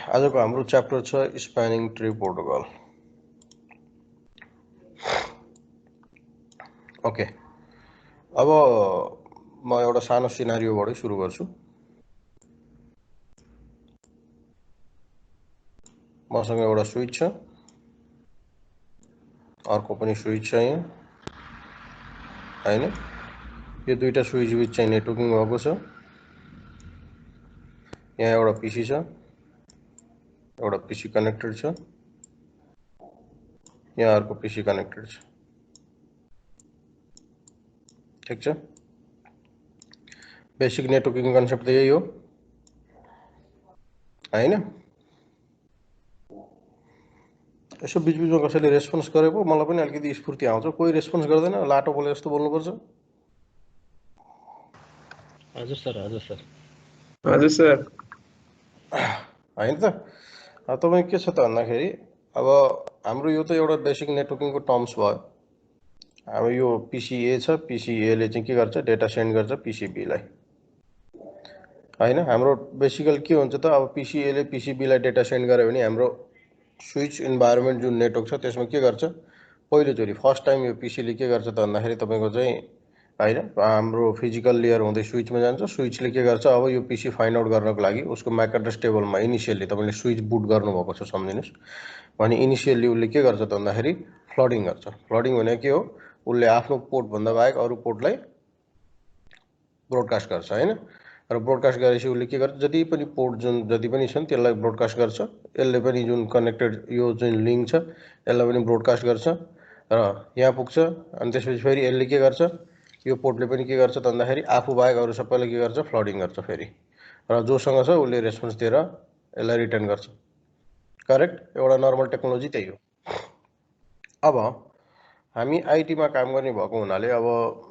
आजको हाम्रो च्याप्टर छ स्प्यानिङ ट्री प्रोटोकल। ओके, अब म एउटा सानो सिनारियोबाटै सुरु गर्छु। मसँग एउटा स्विच छ, अर्को पनि स्विच छ यहाँ, हैन? यो दुईटा स्विच बिच चाहिँ नेटवर्किङ भएको छ। यहाँ एउटा पीसी छ, एउटा पीसी कनेक्टेड छ, यहाँ अर्को पीसी कनेक्टेड छ। ठीक छ? बेसिक नेटवर्किङ कन्सेप्ट त यही हो, हैन? यसो बिचबिचमा कसैले रेस्पोन्स गरे पो मलाई पनि अलिकति स्फूर्ति आउँछ। कोही रेस्पोन्स गर्दैन, लाटो बोले जस्तो बोल्नुपर्छ। हजुर सर, हजुर सर, हजुर सर। हैन त? तपाईँ के छ त भन्दाखेरि अब हाम्रो यो त एउटा बेसिक नेटवर्किङको टर्म्स भयो। अब यो पीसीए छ, पीसीए ले चाहिँ के गर्छ, डेटा सेन्ड गर्छ पीसीबीलाई, हैन? हाम्रो बेसिकल के हुन्छ त, अब पीसीए ले पीसीबीलाई डेटा सेन्ड गर्यो भने हाम्रो स्विच इन्भाइरोमेन्ट जुन नेटवर्क छ त्यसमा के गर्छ, पहिलोचोटि फर्स्ट टाइम यो पीसीले के गर्छ त भन्दाखेरि तपाईँको चाहिँ हैन, हाम्रो फिजिकल लेयर हुँदै स्विचमा जान्छ। स्विचले के गर्छ, अब यो पीसी फाइन्ड आउट गर्नको लागि उसको म्याक एड्रेस टेबलमा इनिसियली तपाईँले स्विच बुट गर्नुभएको छ सम्झिनुहोस् भने इनिसियली उसले के गर्छ त भन्दाखेरि फ्लडिङ गर्छ। फ्लडिङ भने के हो, उसले आफ्नो पोर्टभन्दा बाहेक अरू पोर्टलाई ब्रोडकास्ट गर्छ, हैन? र ब्रोडकास्ट गरेपछि उसले के गर्छ, जति पनि पोर्ट जुन जति पनि छन् त्यसलाई ब्रोडकास्ट गर्छ। यसले पनि जुन कनेक्टेड यो जुन लिङ्क छ यसलाई पनि ब्रोडकास्ट गर्छ र यहाँ पुग्छ। अनि त्यसपछि फेरि यसले के गर्छ, यो पोर्टले पनि के गर्छ त भन्दाखेरि आफू बाहेक अरू सबैले के गर्छ, फ्लडिङ गर्छ फेरि। र जोसँग छ उसले रेस्पोन्स दिएर यसलाई रिटर्न गर्छ। करेक्ट? एउटा नर्मल टेक्नोलोजी त्यही हो। अब हामी आइटीमा काम गर्ने भएको हुनाले अब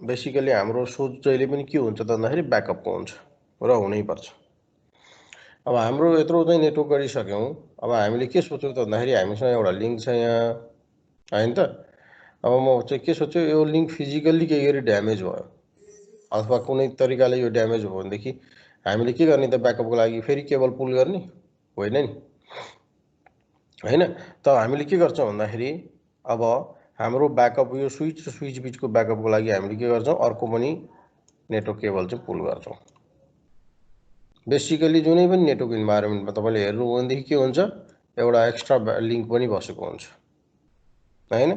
बेसिकली हाम्रो सोच जहिले पनि के हुन्छ त भन्दाखेरि ब्याकअपको हुन्छ र हुनैपर्छ। अब हाम्रो यत्रो चाहिँ नेटवर्क गरिसक्यौँ, अब हामीले के सोच्यौँ त भन्दाखेरि हामीसँग एउटा लिङ्क छ यहाँ, हैन त? अब म चाहिँ के सोच्छु, यो लिङ्क फिजिकल्ली केही गरी ड्यामेज भयो अथवा कुनै तरिकाले यो ड्यामेज भयो भनेदेखि हामीले के गर्ने त ब्याकअपको लागि, फेरि केबल पुल गर्ने होइन नि, हैन? त हामीले के गर्छौँ भन्दाखेरि अब हाम्रो ब्याकअप यो स्विच र स्विच बिचको ब्याकअपको लागि हामीले के गर्छौँ, अर्को पनि नेटवर्क केबल चाहिँ पुल गर्छौँ। बेसिकली जुनै पनि नेटवर्क इन्भाइरोमेन्टमा तपाईँले हेर्नु हो भनेदेखि के हुन्छ, एउटा एक्स्ट्रा लिङ्क पनि बसेको हुन्छ, हैन?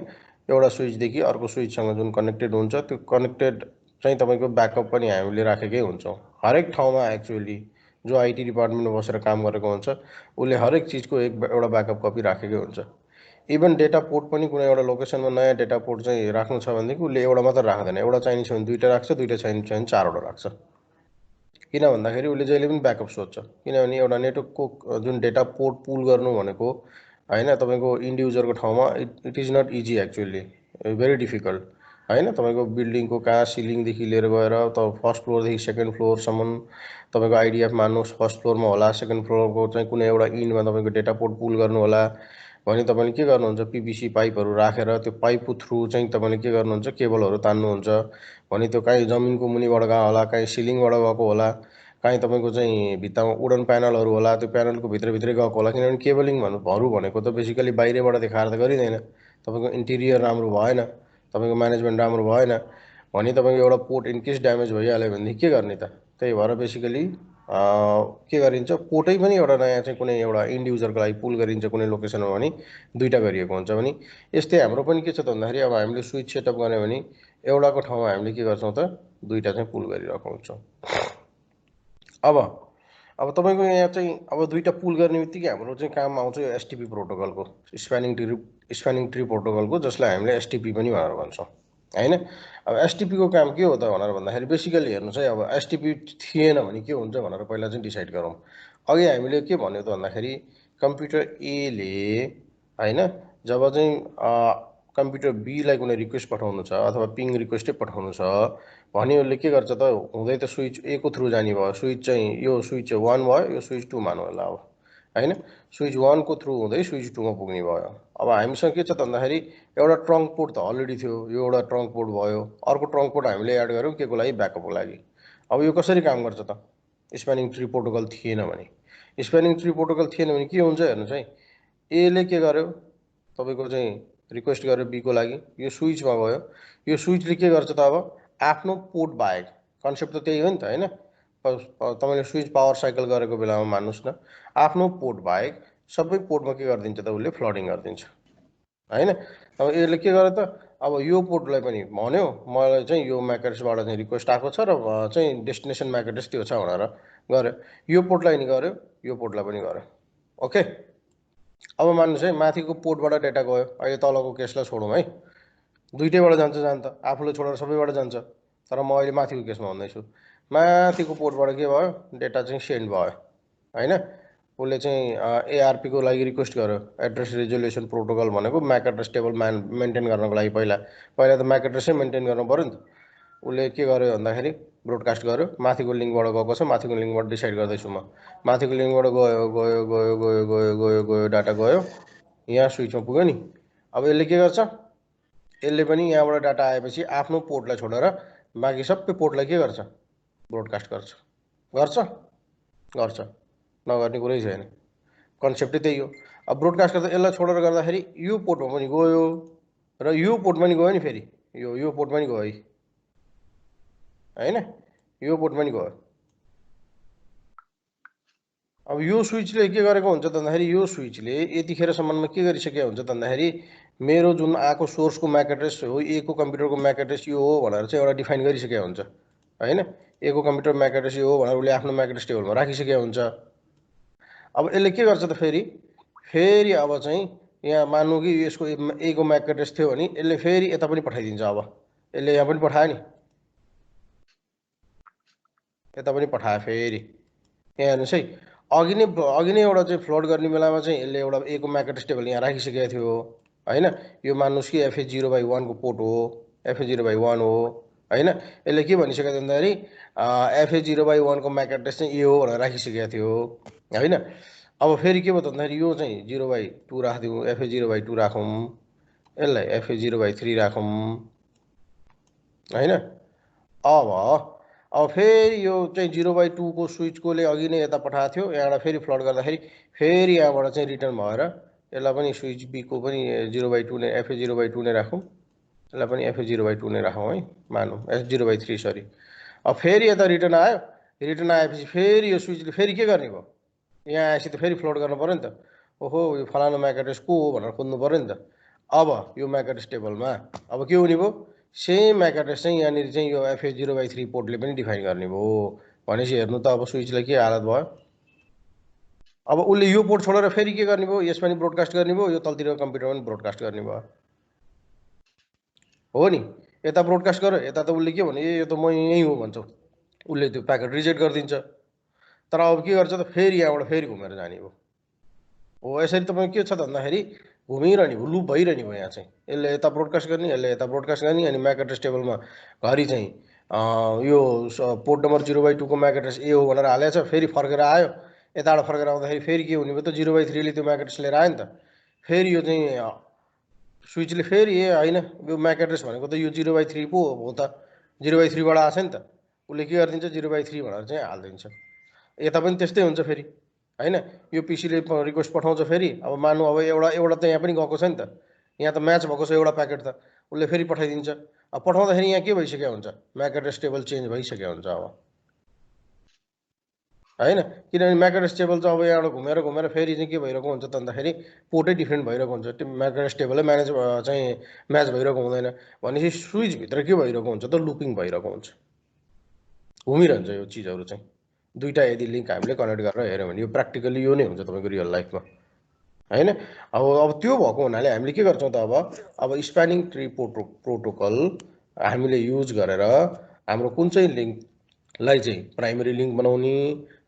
एउटा स्विचदेखि अर्को स्विचसँग जुन कनेक्टेड हुन्छ त्यो कनेक्टेड चाहिँ तपाईँको ब्याकअप पनि हामीले राखेकै हुन्छौँ। हरेक ठाउँमा एक्चुअली जो आइटी डिपार्टमेन्टमा बसेर काम गरेको हुन्छ उसले हरेक चिजको एउटा ब्याकअप कपी राखेकै हुन्छ। इभन डेटा पोर्ट पनि कुनै एउटा लोकेसनमा नयाँ डेटा पोर्ट चाहिँ राख्नु छ भनेदेखि उसले एउटा मात्र राख्दैन, एउटा चाहिने छ भने दुईवटा राख्छ, दुईवटा चाहिने छ भने चारवटा राख्छ। किन भन्दाखेरि उसले जहिले पनि ब्याकअप सोध्छ, किनभने एउटा नेटवर्कको जुन डेटा पोर्ट पुल गर्नु भनेको हैन, तपाईँको इन्डिभिजुअलको ठाउँमा it is not easy actually, very difficult, हैन? तपाईँको बिल्डिङको कहाँ सिलिङदेखि लिएर गएर त फर्स्ट फ्लोरदेखि सेकेन्ड फ्लोरसम्म तपाईँको आइडिएफ मान्नुहोस् फर्स्ट फ्लोरमा होला, सेकेन्ड फ्लोरको चाहिँ कुनै एउटा इन्डमा तपाईँको डेटा पोर्ट पुल गर्नु होला भने तपाईँले के गर्नुहुन्छ, पिभिसी पाइपहरू राखेर त्यो पाइपको थ्रु चाहिँ तपाईँले के गर्नुहुन्छ, केबलहरू तान्नुहुन्छ भने त्यो काहीँ जमिनको मुनिबाट गएको होला, काहीँ सिलिङबाट गएको होला, काहीँ तपाईँको चाहिँ भित्तामा वुडन प्यानलहरू होला, त्यो प्यानलको भित्रभित्रै गएको होला। किनभने केबलिङ भनेको त बेसिकली बाहिरबाट देखाएर त गरिँदैन, तपाईँको इन्टिरियर राम्रो भएन, तपाईँको म्यानेजमेन्ट राम्रो भएन भने तपाईँको एउटा पोर्ट इनकेस ड्यामेज भइहाल्यो भनेदेखि के गर्ने त? त्यही भएर बेसिकली के गरिन्छ, पोर्टै पनि एउटा नयाँ चाहिँ कुनै एउटा इन्ड युजरको लागि पुल गरिन्छ कुनै लोकेसनमा भने दुईवटा गरिएको हुन्छ। भने यस्तै हाम्रो पनि के छ त भन्दाखेरि अब हामीले स्विच सेटअप गर्ने भने एउटाको ठाउँमा हामीले के गर्छौँ त दुईवटा चाहिँ पुल गरिरहेको हुन्छौँ। अब तपाईँको यहाँ चाहिँ अब दुईवटा पुल गर्ने बित्तिकै हाम्रो चाहिँ काम आउँछ यो एसटिपी प्रोटोकलको, स्प्यानिङ ट्री प्रोटोकलको, जसलाई हामीले एसटिपी पनि भनेर भन्छौँ, हैन? अब एसटिपीको काम के हो त भनेर भन्दाखेरि बेसिकली हेर्नुहोस् है, अब एसटिपी थिएन भने के हुन्छ भनेर पहिला चाहिँ डिसाइड गरौँ। अघि हामीले के भन्यो त भन्दाखेरि कम्प्युटर एले हैन, जब चाहिँ कम्प्युटर बीलाई कुनै रिक्वेस्ट पठाउनु छ अथवा पिङ रिक्वेस्टै पठाउनु छ भने उसले के गर्छ त, हुँदै त स्विच ए को थ्रु जाने भयो, स्विच चाहिँ यो स्विच 1 भयो, यो स्विच 2 मान्नु होला अब, हैन? स्विच 1 को थ्रु हुँदै स्विच 2 मा पुग्ने भयो। अब हामीसँग के छ त भन्दाखेरि एउटा ट्रङ्क पोर्ट त अलरेडी थियो, यो एउटा ट्रङ्क पोर्ट भयो, अर्को ट्रङ्क पोर्ट हामीले एड गऱ्यौँ के को लागि, ब्याकअपको लागि। अब यो कसरी काम गर्छ त स्प्यानिङ ट्री प्रोटोकल थिएन भने? स्प्यानिङ ट्री प्रोटोकल थिएन भने के हुन्छ हेर्नुहोस् है, एले के गर्यो तपाईँको चाहिँ रिक्वेस्ट गर्यो बीको लागि, यो स्विचमा गयो, यो स्विचले के गर्छ त अब आफ्नो पोर्ट बाहेक, कन्सेप्ट त त्यही हो नि त होइन, तपाईँले स्विच पावर साइकल गरेको बेलामा मान्नुहोस् न आफ्नो पोर्ट बाहेक सबै पोर्टमा के गरिदिन्छ त उसले फ्लडिङ गरिदिन्छ होइन। अब यसले के गर्यो त अब यो पोर्टलाई पनि भन्यो मलाई चाहिँ यो म्याक एड्रेसबाट चाहिँ रिक्वेस्ट आएको छ र चाहिँ डेस्टिनेसन म्याक एड्रेस त्यो छ भनेर गर्यो, यो पोर्टलाई नि गर्यो, यो पोर्टलाई पनि गर्यो। ओके, अब मान्नुहोस् है माथिको पोर्टबाट डेटा गयो, अहिले तलको केसलाई छोडौँ है, दुइटैबाट जान्छ जान त, आफूले छोडेर सबैबाट जान्छ, तर म अहिले माथिको केसमा भन्दैछु। माथिको पोर्टबाट के भयो डेटा चाहिँ सेन्ड भयो होइन, उसले चाहिँ एआरपीको लागि रिक्वेस्ट गर्यो, एड्रेस रिजोल्युसन प्रोटोकल भनेको म्याक एड्रेस टेबल मेन्टेन गर्नको लागि पहिला त म्याक एड्रेसै मेन्टेन गर्नु पऱ्यो नि त। उसले के गर्यो भन्दाखेरि ब्रोडकास्ट गर्यो, माथिको लिङ्कबाट गएको छ, माथिको लिङ्कबाट डिसाइड गर्दैछु म, माथिको लिङ्कबाट गयो गयो गयो गयो गयो गयो गयो डाटा गयो, यहाँ स्विचमा पुग्यो नि। अब यसले के गर्छ, यसले पनि यहाँबाट डाटा आएपछि आफ्नो पोर्टलाई छोडेर बाँकी सबै पोर्टलाई के गर्छ, ब्रोडकास्ट गर्छ गर्छ गर्छ, नगर्ने कुरै छैन, कन्सेप्टै त्यही हो। अब ब्रोडकास्ट गर्दा यसलाई छोडेर गर्दाखेरि यो पोर्टमा पनि गयो र यो पोर्टमा पनि गयो नि, फेरि यो पोर्टमा पनि गयो है होइन, यो पोर्टमा पनि गयो। अब यो स्विचले के गरेको हुन्छ त भन्दाखेरि यो स्विचले यतिखेरसम्ममा के गरिसकेको हुन्छ त भन्दाखेरि मेरो जुन आएको सोर्सको म्याक एड्रेस हो, एको कम्प्युटरको म्याक एड्रेस यो हो भनेर चाहिँ एउटा डिफाइन गरिसकेको हुन्छ होइन, एको कम्प्युटर म्याक एड्रेस यो हो भनेर उसले आफ्नो म्याक एड्रेस टेबलमा राखिसकेको हुन्छ। अब यसले के गर्छ त फेरि अब चाहिँ यहाँ मान्नु कि यसको एको म्याक एड्रेस थियो भने यसले फेरि यता पनि पठाइदिन्छ। अब यसले यहाँ पनि पठायो नि, यता पनि पठायो फेरि, यहाँ हेर्नुहोस् है, अघि नै एउटा चाहिँ फ्लड गर्ने बेलामा चाहिँ यसले एउटा एको म्याक एड्रेस टेबल यहाँ राखिसकेको थियो होइन, यो मान्नुहोस् कि एफए 0/1 को पोर्ट हो, एफए 0/1 हो होइन, यसले के भनिसक्यो भन्दाखेरि एफए 0/1 को म्याक एड्रेस चाहिँ यो हो भनेर राखिसकेको थियो होइन। अब फेरि के भयो त भन्दाखेरि यो चाहिँ 0/2 राखिदिउँ, एफए 0/2 राखौँ, यसलाई एफए 0/3 राखौँ होइन। अब फेरि यो चाहिँ 0/2 को स्विचकोले अघि नै यता पठाएको थियो, यहाँबाट फेरि फ्लड गर्दाखेरि फेरि यहाँबाट चाहिँ रिटर्न भएर यसलाई पनि स्विच बीको पनि 0/2 नै, एफए 0/2 नै राखौँ, यसलाई पनि एफए 0/2 नै राखौँ है, मानौँ एफ 0/3 सरी। अब फेरि यता रिटर्न आयो, रिटर्न आएपछि फेरि यो स्विचले फेरि के गर्ने भयो, यहाँ आएपछि त फेरि फ्लोट गर्नु पऱ्यो नि त, ओहो यो फलानु म्याक एड्रेस को हो भनेर खोज्नु पऱ्यो नि त। अब यो म्याक एड्रेस टेबलमा अब के हुने भयो, सेम म्याक एड्रेस चाहिँ यहाँनिर चाहिँ यो एफए 0/3 पोर्टले पनि डिफाइन गर्ने भयो भनेपछि हेर्नु त अब स्विचलाई के हालत भयो। अब उसले यो पोर्ट छोडेर फेरि के गर्ने भयो, यसमा पनि ब्रोडकास्ट गर्ने भयो, यो तलतिरको कम्प्युटरमा पनि ब्रोडकास्ट गर्ने भयो हो नि। यता ब्रोडकास्ट गर्यो, यता त उसले के भन्यो, यो त म यहीँ हो भन्छ, उसले त्यो प्याकेट रिजेक्ट गरिदिन्छ। तर अब के गर्छ त फेरि यहाँबाट फेरि घुमेर जाने भयो हो। यसरी तपाईँ के छ त भन्दाखेरि घुमिरहने भयो, लुप भइरहने भयो यहाँ चाहिँ, यसले यता ब्रोडकास्ट गर्ने, यसले यता ब्रोडकास्ट गर्ने, अनि म्याक एड्रेस टेबलमा घरि चाहिँ यो पोर्ट नम्बर 0/2 को म्याक एड्रेस ए हो भनेर हालेको छ, फेरि फर्केर आयो, यताबाट फर्केर आउँदाखेरि फेरि के हुने भयो त 0/3 ले त्यो म्याक एड्रेस लिएर आयो नि त, फेरि यो चाहिँ स्विचले फेरि ए होइन यो म्याक एड्रेस भनेको त यो 0/3 पो हो त, 0/3 बाट आएको छ नि त, उसले के गरिदिन्छ 0/3 भनेर चाहिँ हालिदिन्छ। यता पनि त्यस्तै हुन्छ फेरि होइन, यो पिसीले रिक्वेस्ट पठाउँछ फेरि, अब मान्नु अब एउटा त यहाँ पनि गएको छ नि त, यहाँ त म्याच भएको छ एउटा प्याकेट त, उसले फेरि पठाइदिन्छ। अब पठाउँदाखेरि यहाँ के भइसक्यो हुन्छ, म्याक एड्रेस टेबल चेन्ज भइसक्यो हुन्छ अब होइन, किनभने म्याक एड्रेस टेबल चाहिँ अब यहाँबाट घुमेर घुमेर फेरि चाहिँ के भइरहेको हुन्छ त भन्दाखेरि पोर्टै डिफ्रेन्ट भइरहेको हुन्छ, त्यो म्याक एड्रेस टेबलै चाहिँ म्याच भइरहेको हुँदैन भनेपछि स्विचभित्र के भइरहेको हुन्छ त लुपिङ भइरहेको हुन्छ, घुमिरहन्छ यो चिजहरू चाहिँ। दुईवटा यदि लिङ्क हामीले कनेक्ट गरेर हेऱ्यौँ भने यो प्र्याक्टिकली यो नै हुन्छ तपाईँको रियल लाइफमा होइन। अब त्यो भएको हुनाले हामीले के गर्छौँ त अब स्प्यानिङ ट्री प्रोटोकल हामीले युज गरेर हाम्रो कुन चाहिँ लिङ्कलाई चाहिँ प्राइमेरी लिङ्क बनाउने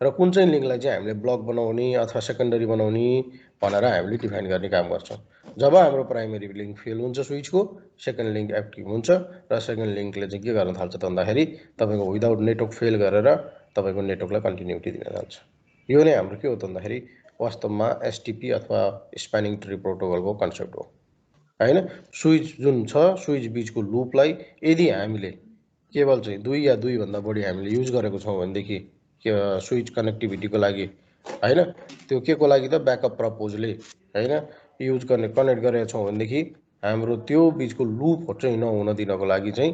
र कुन चाहिँ लिङ्कलाई चाहिँ हामीले ब्लक बनाउने अथवा सेकेन्डरी बनाउने भनेर हामीले डिफाइन गर्ने काम गर्छौँ। जब हाम्रो प्राइमेरी लिङ्क फेल हुन्छ स्विचको, सेकेन्ड लिङ्क एक्टिभ हुन्छ र सेकेन्ड लिङ्कले चाहिँ के गर्न थाल्छ त भन्दाखेरि तपाईँको विदाउट नेटवर्क फेल गरेर तपाईँको नेटवर्कलाई कन्टिन्युटी दिन जान्छ। यो नै हाम्रो के हो त भन्दाखेरि वास्तवमा एसटिपी अथवा स्प्यानिङ ट्री प्रोटोकलको कन्सेप्ट हो होइन। स्विच जुन छ, स्विच बिचको लुपलाई यदि हामीले केवल चाहिँ 2 या 2 भन्दा बढी हामीले युज गरेको छौँ भनेदेखि स्विच कनेक्टिभिटीको लागि हैन। त्यो के को लागि त ब्याकअप प्रपोजले हैन युज गर्ने कनेक्ट गरेका छौँ भनेदेखि हाम्रो त्यो बिचको लुपहरू चाहिँ नहुन दिनको लागि चाहिँ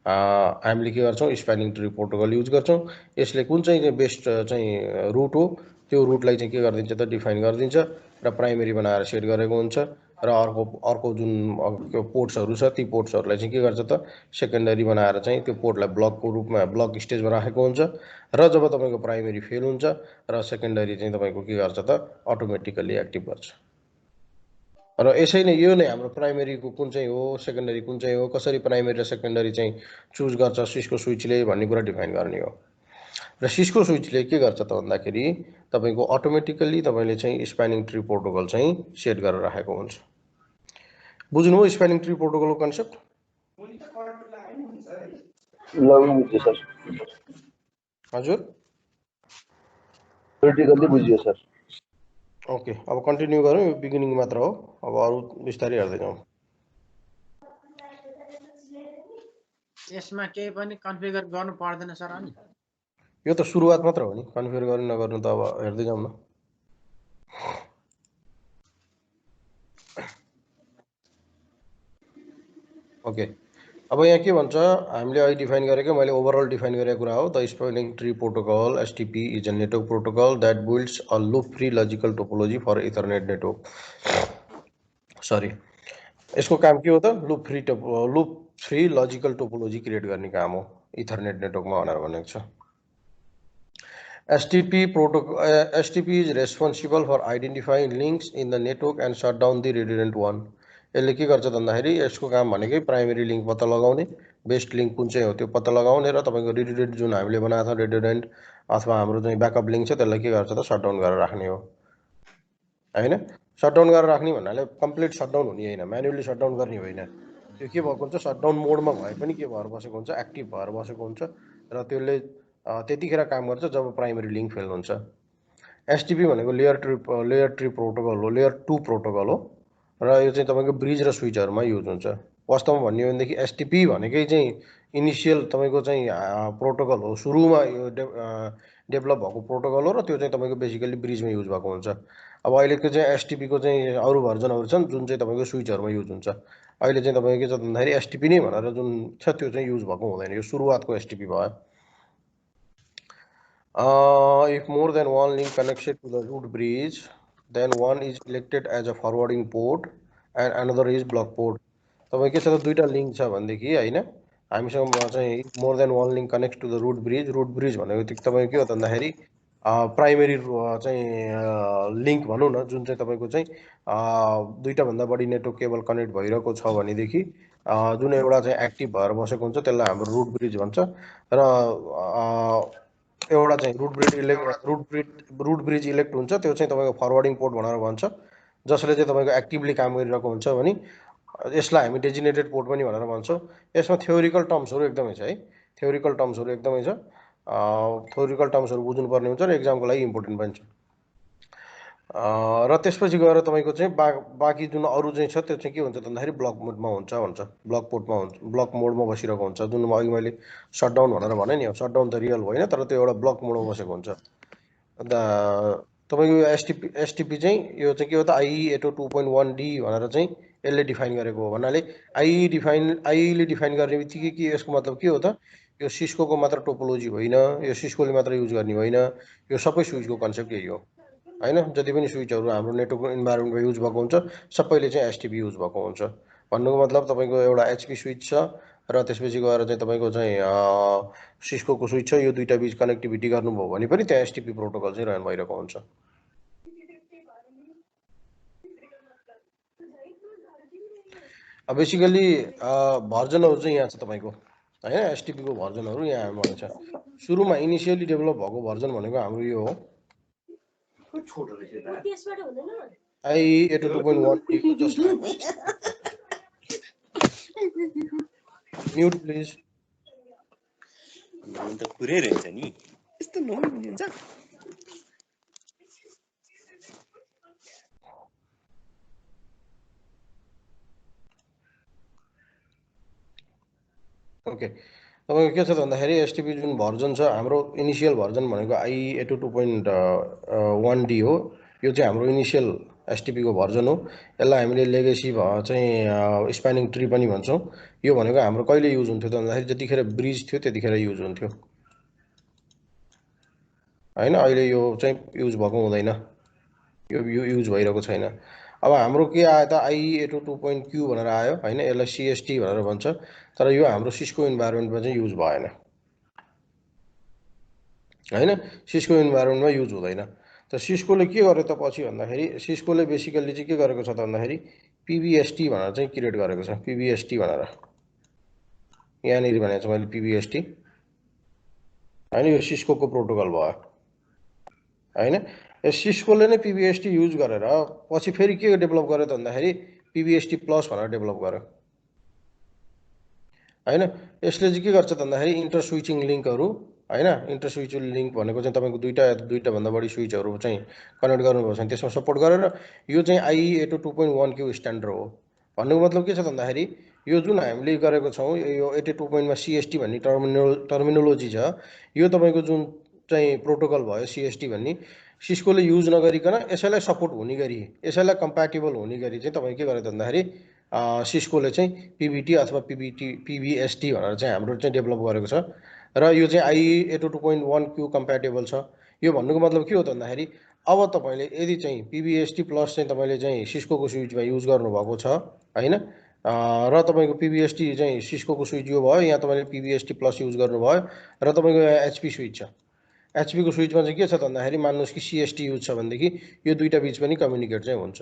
हामीले के गर्छौँ स्प्यानिङ ट्री प्रोटोकल युज गर्छौँ। यसले कुन चाहिँ बेस्ट चाहिँ रुट हो त्यो रुटलाई चाहिँ के गरिदिन्छ त डिफाइन गरिदिन्छ र प्राइमेरी बनाएर सेट गरेको हुन्छ र अर्को जुन पोर्ट्सहरू छ ती पोर्ट्सहरूलाई चाहिँ के गर्छ त सेकेन्डरी बनाएर चाहिँ त्यो पोर्टलाई ब्लकको रूपमा ब्लक स्टेजमा राखेको हुन्छ र जब तपाईँको प्राइमेरी फेल हुन्छ र सेकेन्डरी चाहिँ तपाईँको के गर्छ त अटोमेटिकल्ली एक्टिभ गर्छ। र यसै नै यो नै हाम्रो प्राइमेरीको कुन चाहिँ हो सेकेन्डरी कुन चाहिँ हो कसरी प्राइमेरी र सेकेन्डरी चाहिँ चुज गर्छ सिस्को स्विचले भन्ने कुरा डिफाइन गर्ने हो। र सिस्को स्विचले के गर्छ त भन्दाखेरि तपाईँको अटोमेटिकल्ली तपाईँले चाहिँ स्प्यानिङ ट्री प्रोटोकल चाहिँ सेट गरेर राखेको हुन्छ। बुझ्नुभयो स्प्यानिङ ट्री प्रोटोकलको कन्सेप्ट? सर हजुर थ्योरेटिकल्ली बुझियो सर। ओके अब कन्टिन्यू गरौँ। यो बिगिनिङ मात्र हो, अब अरू बिस्तारै हेर्दै जाउँ। यसमा केही पनि कन्फिगर गर्नु पर्दैन सर? अनि यो त सुरुवात मात्र हो नि, कन्फिगर गर्नु नगर्नु त अब हेर्दै जाउँ न। ओके अब यहाँ के भन्छ हामीले अहिले डिफाइन गरेको मैले ओभरअल डिफाइन गरेको कुरा हो। The spanning tree protocol STP is a network protocol that builds a loop free logical topology for Ethernet network. Sorry, यसको काम के हो त loop free logical topology create गर्ने काम हो इथरनेट नेटवर्कमा भनेर भनेको छ। STP is responsible for identifying links in the network and shut down the redundant one. यसले के गर्छ भन्दाखेरि यसको काम भनेकै प्राइमेरी लिङ्क पत्ता लगाउने, बेस्ट लिङ्क कुन चाहिँ हो त्यो पत्ता लगाउने र तपाईँको रिडन्डेन्ट जुन हामीले बनाएको छ रिडन्डेन्ट अथवा हाम्रो चाहिँ ब्याकअप लिङ्क छ त्यसलाई के गर्छ त सटडाउन गरेर राख्ने हो हैन। सटडाउन गरेर राख्ने भन्नाले कम्प्लिट सटडाउन हुने होइन, म्यानुअली सटडाउन गर्ने होइन। त्यो के भएको हुन्छ सटडाउन मोडमा भए पनि के भएर बसेको हुन्छ एक्टिभ भएर बसेको हुन्छ र त्यसले त्यतिखेर काम गर्छ जब प्राइमेरी लिङ्क फेल हुन्छ। एसटिपी भनेको लेयर ट्री प्रोटोकल हो, लेयर 2 प्रोटोकल हो र यो चाहिँ तपाईँको ब्रिज र स्विचहरूमा युज हुन्छ। वास्तवमा भन्ने हो भनेदेखि एसटिपी भनेकै चाहिँ इनिसियल तपाईँको चाहिँ प्रोटोकल हो, सुरुमा यो डेभलप भएको प्रोटोकल हो र त्यो चाहिँ तपाईँको बेसिकली ब्रिजमा युज भएको हुन्छ। अब अहिलेको चाहिँ एसटिपीको चाहिँ अरू भर्जनहरू छन् जुन चाहिँ तपाईँको स्विचहरूमा युज हुन्छ। अहिले चाहिँ तपाईँको के छ भन्दाखेरि एसटिपी नै भनेर जुन छ त्यो चाहिँ युज भएको हुँदैन, यो सुरुवातको एसटिपी भयो। If more than one link connected to the root bridge, then one is elected as a forwarding port and another is block port. तपाईँ के छ त दुईटा लिङ्क छ भनेदेखि होइन हामीसँग चाहिँ more than one link connect to the root bridge भनेको तपाईँको के हो त भन्दाखेरि प्राइमेरी चाहिँ लिङ्क भनौँ न जुन चाहिँ तपाईँको चाहिँ दुईटा भन्दा बढी नेटवर्क केबल कनेक्ट भइरहेको छ भनेदेखि जुन एउटा चाहिँ एक्टिभ भएर बसेको हुन्छ त्यसलाई हाम्रो रुट ब्रिज भन्छ र एउटा चाहिँ रुट ब्रिज इलेक्ट हुन्छ त्यो चाहिँ तपाईँको फरवर्डिङ पोर्ट भनेर भन्छ जसले चाहिँ तपाईँको एक्टिभली काम गरिरहेको हुन्छ भने यसलाई हामी डेजिनेटेड पोर्ट पनि भनेर भन्छौँ। यसमा थ्योरिकल टर्म्सहरू एकदमै छ है, थ्योरिकल टर्म्सहरू एकदमै छ, थ्योरिकल टर्म्सहरू बुझ्नुपर्ने हुन्छ र एक्जामको लागि इम्पोर्टेन्ट पनि छ। र त्यसपछि गएर तपाईँको चाहिँ बाँकी जुन अरू चाहिँ छ त्यो चाहिँ के हुन्छ भन्दाखेरि ब्लक मोडमा हुन्छ ब्लक पोर्टमा हुन्छ, ब्लक मोडमा बसिरहेको हुन्छ। जुन अघि मैले सटडाउन भनेर भने नि, सटडाउन त रियल होइन तर त्यो एउटा ब्लक मोडमा बसेको हुन्छ। अन्त तपाईँको एसटिपी चाहिँ यो चाहिँ के हो त IE802.1D भनेर चाहिँ यसले डिफाइन गरेको हो। भन्नाले आईले डिफाइन गर्ने बित्तिकै के यसको मतलब के हो त यो सिस्कोको मात्र टोपोलोजी होइन, यो सिस्कोले मात्र युज गर्ने होइन, यो सबै स्विचको कन्सेप्ट यही हो होइन। जति पनि स्विचहरू हाम्रो नेटवर्क इन्भाइरोमेन्टमा युज भएको हुन्छ सबैले चाहिँ एसटिपी युज भएको हुन्छ। भन्नुको मतलब तपाईँको एउटा एचपी स्विच छ र त्यसपछि गएर चाहिँ तपाईँको चाहिँ सिस्कोको स्विच छ, यो दुईटा बिच कनेक्टिभिटी गर्नुभयो भने पनि त्यहाँ एसटिपी प्रोटोकल चाहिँ रन भइरहेको हुन्छ। बेसिकली भर्जनहरू चाहिँ यहाँ छ तपाईँको होइन, एसटिपीको भर्जनहरू यहाँ हामीसँग छ। सुरुमा इनिसियली डेभलप भएको भर्जन भनेको हाम्रो यो हो IE802.1D। Mute please. त कुरै रहेछ नि यस्तो नहुने हुन्छ। ओके तपाईँको के छ त भन्दाखेरि एसटिपी जुन भर्जन छ हाम्रो इनिसियल भर्जन भनेको IE82 2.1D हो। यो चाहिँ हाम्रो इनिसियल एसटिपीको भर्जन हो। यसलाई हामीले लेगेसी चाहिँ स्प्यानिङ ट्री पनि भन्छौँ। यो भनेको हाम्रो कहिले युज हुन्थ्यो त भन्दाखेरि जतिखेर ब्रिज थियो त्यतिखेर युज हुन्थ्यो हैन। अहिले यो चाहिँ युज भएको हुँदैन, यो युज भइरहेको छैन। अब हाम्रो के आयो त IE82 2.Q भनेर आयो हैन, यसलाई CST भनेर भन्छ। तर यो हाम्रो सिस्को इन्भाइरोमेन्टमा चाहिँ युज भएन हैन, सिस्को इन्भाइरोमेन्टमा युज हुँदैन। त सिस्कोले के गर्यो त पछि भन्दाखेरि सिस्कोले बेसिकल्ली चाहिँ के गरेको छ त भन्दाखेरि PBST भनेर चाहिँ क्रिएट गरेको छ। PBST भनेर यहाँनिर भनेको छ मैले PBST हैन, यो सिस्कोको प्रोटोकल भयो हैन। सिस्कोले नै PBST युज गरेर पछि फेरि के डेभलप गर्यो त भन्दाखेरि PBST प्लस भनेर डेभलप गर्यो हैन। यसले चाहिँ के गर्छ त भन्दाखेरि इन्टर स्विचिङ लिङ्कहरू हैन, इन्टर स्विचिङ लिङ्क भनेको चाहिँ तपाईँको दुईटा भन्दा बढी स्विचहरू चाहिँ कनेक्ट गर्नुभएको छ भने त्यसमा सपोर्ट गरेर यो चाहिँ IE82 2.1Q स्ट्यान्डर्ड हो। भन्नुको मतलब के छ त भन्दाखेरि यो जुन हामीले गरेको छौँ यो 82.मा CST भन्ने टर्मिनोलोजी छ, यो तपाईँको जुन चाहिँ प्रोटोकल भयो CST भन्ने सिस्कोले युज नगरिकन यसैलाई सपोर्ट हुने गरी यसैलाई कम्प्याटेबल हुने गरी चाहिँ तपाईँ के गर्यो त भन्दाखेरि सिस्कोले चाहिँ PBT अथवा PBST भनेर चाहिँ हाम्रो चाहिँ डेभलप गरेको छ। र यो चाहिँ IE82 2.1Q कम्प्याटेबल छ। यो भन्नुको मतलब के हो त भन्दाखेरि अब तपाईँले यदि चाहिँ PBST प्लस चाहिँ तपाईँले चाहिँ सिस्कोको स्विचमा युज गर्नुभएको छ हैन, र तपाईँको PBST चाहिँ सिस्कोको स्विच यो भयो, यहाँ तपाईँले PBST प्लस युज गर्नुभयो र तपाईँको HP स्विच छ। HP को स्विचमा चाहिँ के छ त भन्दाखेरि मान्नुहोस् कि CST युज छ भनेदेखि यो दुईटा बिच पनि कम्युनिकेट चाहिँ हुन्छ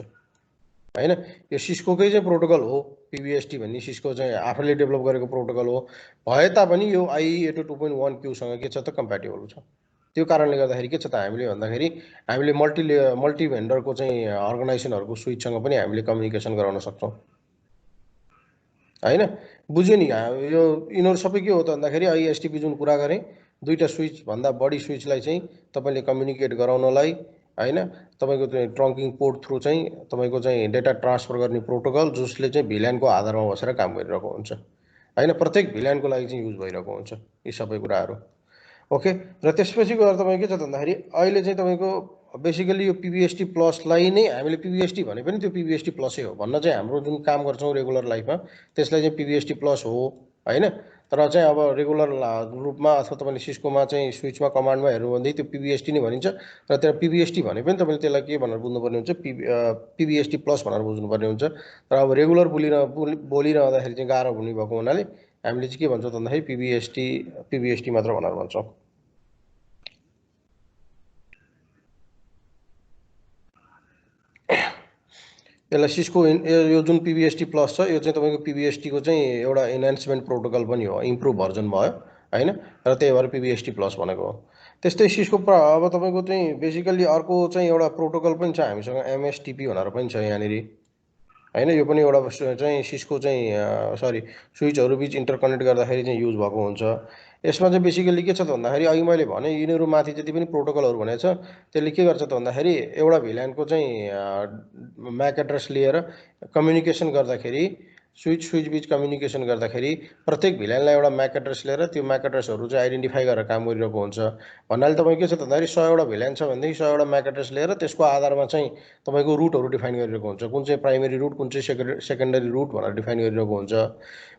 हैन। यो सिस्कोकै चाहिँ प्रोटोकल हो PBST भन्ने, सिस्को चाहिँ आफैले डेभलप गरेको प्रोटोकल हो। भए तापनि यो IE82 2.1Q सँग के छ त कम्प्याटेबल छ। त्यो कारणले गर्दाखेरि के छ त हामीले भन्दाखेरि हामीले मल्टी भेन्डरको चाहिँ अर्गनाइजेसनहरूको स्विचसँग पनि हामीले कम्युनिकेसन गराउन सक्छौँ हैन। बुझ्यो नि, यो यिनीहरू सबै के हो त भन्दाखेरि ISTP जुन कुरा गरेँ दुईटा स्विच भन्दा बढी स्विचलाई चाहिँ तपाईँले कम्युनिकेट गराउनलाई हैन, तपाईँको चाहिँ ट्रङ्किङ पोर्ट थ्रु चाहिँ तपाईँको चाहिँ डेटा ट्रान्सफर गर्ने प्रोटोकल जसले चाहिँ भिल्यानको आधारमा बसेर काम गरिरहेको हुन्छ हैन। प्रत्येक भिल्यानको लागि चाहिँ युज भइरहेको हुन्छ यी सबै कुराहरू। ओके, र त्यसपछि गएर तपाईँको के छ भन्दाखेरि अहिले चाहिँ तपाईँको बेसिकली यो PBST प्लसलाई नै हामीले PBST भने पनि त्यो PBST प्लसै हो भन्न चाहिँ हाम्रो जुन काम गर्छौँ रेगुलर लाइफमा त्यसलाई चाहिँ PBST प्लस हो हैन। तर चाहिँ अब रेगुलर रूपमा अथवा तपाईँले सिस्कोमा चाहिँ स्विचमा कमान्डमा हेर्नु भने त्यो PBST नै भनिन्छ। र त्यहाँ PBST भने पनि तपाईँले त्यसलाई के भनेर बुझ्नुपर्ने हुन्छ PBST प्लस भनेर बुझ्नुपर्ने हुन्छ। तर अब रेगुलर बोलिरहँदाखेरि चाहिँ गाह्रो हुने भएको हुनाले हामीले चाहिँ के भन्छौँ भन्दाखेरि PBST मात्र भनेर भन्छौँ। यसलाई सिस्को यो जुन PBST प्लस छ यो चाहिँ तपाईँको PBST को चाहिँ एउटा इन्हान्समेन्ट प्रोटोकल पनि हो, इम्प्रुभ भर्जन भयो हैन, र त्यही भएर PBST प्लस भनेको हो। त्यस्तै सिस्को अब तपाईँको चाहिँ बेसिकल्ली अर्को चाहिँ एउटा प्रोटोकल पनि छ हामीसँग MSTP भनेर पनि छ यहाँनिर हैन। यो पनि एउटा चाहिँ सिस्को चाहिँ स्विचहरू बिच इन्टरकनेक्ट गर्दाखेरि चाहिँ युज भएको हुन्छ। यसमा चाहिँ बेसिकली के छ त भन्दाखेरि अघि मैले भने यिनीहरू माथि जति पनि प्रोटोकलहरू भनेको छ त्यसले के गर्छ त भन्दाखेरि एउटा भिल्यानको चाहिँ MAC एड्रेस लिएर कम्युनिकेसन गर्दाखेरि स्विच बिच कम्युनिकेसन गर्दाखेरि प्रत्येक भिल्यानलाई एउटा MAC एड्रेस लिएर त्यो MAC एड्रेसहरू चाहिँ आइडेन्टिफाई गरेर काम गरिरहेको हुन्छ। भन्नाले तपाईँ के छ त भन्दाखेरि 100वटा भिल्यान छ भनेदेखि 100वटा MAC एड्रेस लिएर त्यसको आधारमा चाहिँ तपाईँको रुटहरू डिफाइन गरिरहेको हुन्छ, कुन चाहिँ प्राइमेरी रुट कुन चाहिँ सेकेन्डरी रुट भनेर डिफाइन गरिरहेको हुन्छ।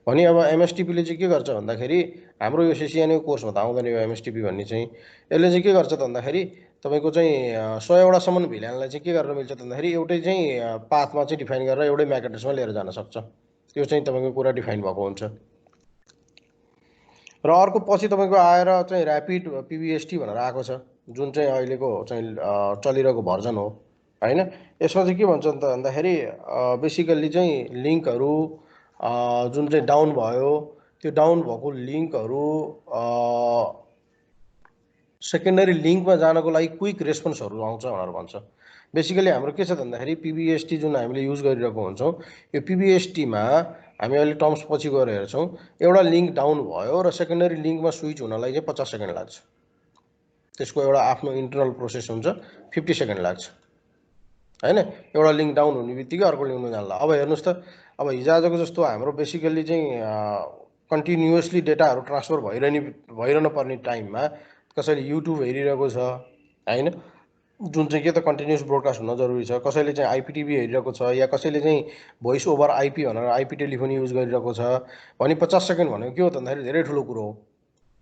भने अब MSTPले चाहिँ के गर्छ भन्दाखेरि हाम्रो यो CCNA कोर्समा त आउँदैन यो MSTP भन्ने चाहिँ, यसले चाहिँ के गर्छ त भन्दाखेरि तपाईँको चाहिँ 100वटासम्म भिल्यानलाई चाहिँ के गरेर मिल्छ त भन्दाखेरि एउटै चाहिँ पाथमा चाहिँ डिफाइन गरेर एउटै MAC एड्रेसमा लिएर जान सक्छ। त्यो चाहिँ तपाईँको कुरा डिफाइन भएको हुन्छ। र अर्को पछि तपाईँको आएर चाहिँ ऱ्यापिड PBST भनेर आएको छ जुन चाहिँ अहिलेको चाहिँ चलिरहेको भर्जन हो हैन। यसमा चाहिँ के भन्छ त भन्दाखेरि बेसिकल्ली चाहिँ लिङ्कहरू जुन चाहिँ डाउन भयो त्यो डाउन भएको लिङ्कहरू सेकेन्डरी लिङ्कमा जानको लागि क्विक रेस्पोन्सहरू आउँछ भनेर भन्छ। बेसिकली हाम्रो के छ भन्दाखेरि PBST जुन हामीले युज गरिरहेको हुन्छौँ यो PBSTमा हामी अहिले टर्म्स पछि गएर हेर्छौँ एउटा लिङ्क डाउन भयो र सेकेन्डरी लिङ्कमा स्विच हुनलाई चाहिँ 50 सेकेन्ड लाग्छ। त्यसको एउटा आफ्नो इन्टरनल प्रोसेस हुन्छ, 50 सेकेन्ड लाग्छ हैन। एउटा लिङ्क डाउन हुने बित्तिकै अर्को लिङ्कमा जान्ला। अब हेर्नुहोस् त अब हिजोआजको जस्तो हाम्रो बेसिकल्ली चाहिँ कन्टिन्युअसली डेटाहरू ट्रान्सफर भइरहनु पर्ने टाइममा कसैले युट्युब हेरिरहेको छ हैन, जुन चाहिँ के त कन्टिन्युअस ब्रोडकास्ट हुन जरुरी छ, कसैले चाहिँ आइपिटिभी हेरिरहेको छ या कसैले चाहिँ भोइस ओभर आइपी भनेर आइपी टेलिफोन युज गरिरहेको छ भने 50 सेकेन्ड भनेको के हो त भन्दाखेरि धेरै ठुलो कुरो हो।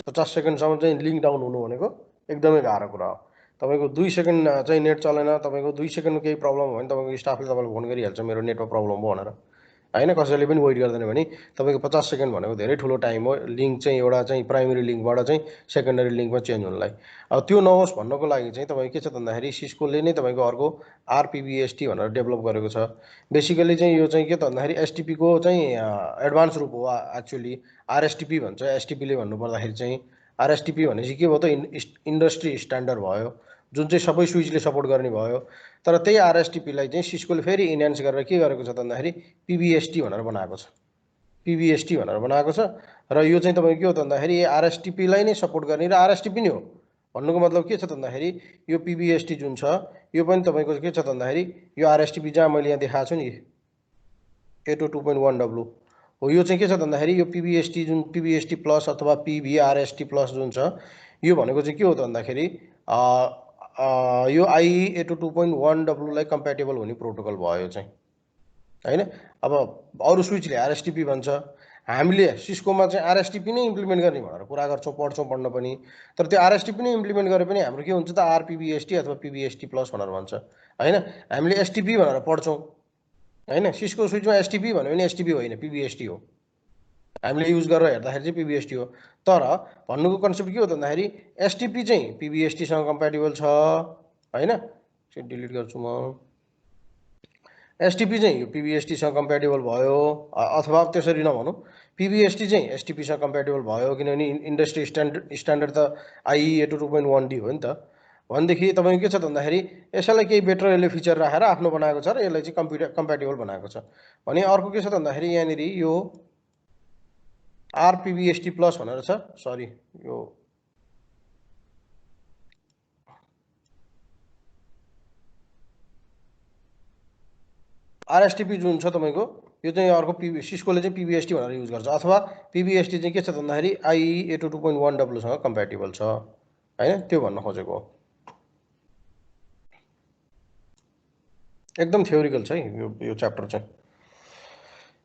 50 सेकेन्डसम्म चाहिँ लिङ्क डाउन हुनु भनेको एकदमै गाह्रो कुरा हो। तपाईँको 2 सेकेन्ड चाहिँ नेट चलेन, तपाईँको 2 सेकेन्डमा केही प्रब्लम भयो भने तपाईँको स्टाफले तपाईँलाई फोन गरिहाल्छ मेरो नेटमा प्रब्लम भयो भनेर हैन, कसैले पनि वेट गर्दैन भने तपाईँको 50 सेकेन्ड भनेको धेरै ठुलो टाइम हो लिङ्क चाहिँ एउटा चाहिँ प्राइमेरी लिङ्कबाट चाहिँ सेकेन्डरी लिङ्कमा चेन्ज हुनलाई। अब त्यो नहोस् भन्नको लागि चाहिँ तपाईँको के छ भन्दाखेरि सिस्कोले नै तपाईँको अर्को आरपिबिएसटी भनेर डेभलप गरेको छ। बेसिकली चाहिँ यो चाहिँ के त भन्दाखेरि एसटिपीको चाहिँ एडभान्स रूप हो एक्चुअली। आरएसटिपी भन्छ, एसटिपीले भन्नुपर्दाखेरि चाहिँ आरएसटिपी भनेपछि के भयो त इन्डस्ट्री स्ट्यान्डर्ड भयो जुन चाहिँ सबै स्विचले सपोर्ट गर्ने भयो। तर त्यही आरएसटिपीलाई चाहिँ सिस्कोले फेरि इन्हान्स गरेर के गरेको छ भन्दाखेरि पिबिएसटी भनेर बनाएको छ, पिबिएसटी भनेर बनाएको छ। र यो चाहिँ तपाईँको के हो त भन्दाखेरि आरएसटिपीलाई नै सपोर्ट गर्ने र आरएसटिपी नै हो भन्नुको मतलब के छ त भन्दाखेरि यो पिबिएसटी जुन छ यो पनि तपाईँको के छ त भन्दाखेरि यो आरएसटिपी जहाँ मैले यहाँ देखाएको छु नि 802.1W हो, यो चाहिँ के छ भन्दाखेरि यो पिबिएसटी जुन पिबिएसटी प्लस अथवा पिबिआरएसटी प्लस जुन छ यो भनेको चाहिँ के हो त भन्दाखेरि यो आइई 802.1W लाई कम्प्याटेबल हुने प्रोटोकल भयो चाहिँ हैन। अब अरू स्विचले आरएसटिपी भन्छ, हामीले सिस्कोमा चाहिँ आरएसटिपी नै इम्प्लिमेन्ट गर्ने भनेर कुरा गर्छौँ, पढ्छौँ पढ्न पनि। तर त्यो आरएसटिपी नै इम्प्लिमेन्ट गरे पनि हाम्रो के हुन्छ त आरपिबिएसटी अथवा पिबिएसटी प्लस भनेर भन्छ हैन। हामीले एसटिपी भनेर पढ्छौँ हैन, सिस्को स्विचमा एसटिपी भन्यो भने एसटिपी होइन पिबिएसटी हो, हामीले युज गरेर हेर्दाखेरि चाहिँ पिबिएसटी हो। तर भन्नुको कन्सेप्ट के हो त भन्दाखेरि एसटिपी चाहिँ पिबिएसटीसँग कम्प्याटेबल छ हैन। चाहिँ डिलिट गर्छु म। एसटिपी चाहिँ यो पिबिएसटीसँग कम्प्याटेबल भयो अथवा त्यसरी नभनौँ पिबिएसटी चाहिँ एसटिपीसँग कम्प्याटेबल भयो किनभने इन्डस्ट्री स्ट्यान्डर्ड त आइई 802.1D हो नि त। भनेदेखि तपाईँको के छ भन्दाखेरि यसैलाई केही बेटर यसले फिचर राखेर आफ्नो बनाएको छ र यसलाई चाहिँ कम्प्याटेबल बनाएको छ भने। अर्को के छ भन्दाखेरि यहाँनिर यो आरपिबिएसटी प्लस भनेर छ, सरी यो आरएसटिपी जुन छ तपाईँको यो चाहिँ अर्को सिस्कोले चाहिँ पिबिएसटी भनेर युज गर्छ अथवा पिबिएसटी चाहिँ के छ भन्दाखेरि आइई 802.1W सँग कम्प्याटेबल छ हैन, त्यो भन्न खोजेको हो। एकदम थ्योरिकल छ है यो च्याप्टर चाहिँ,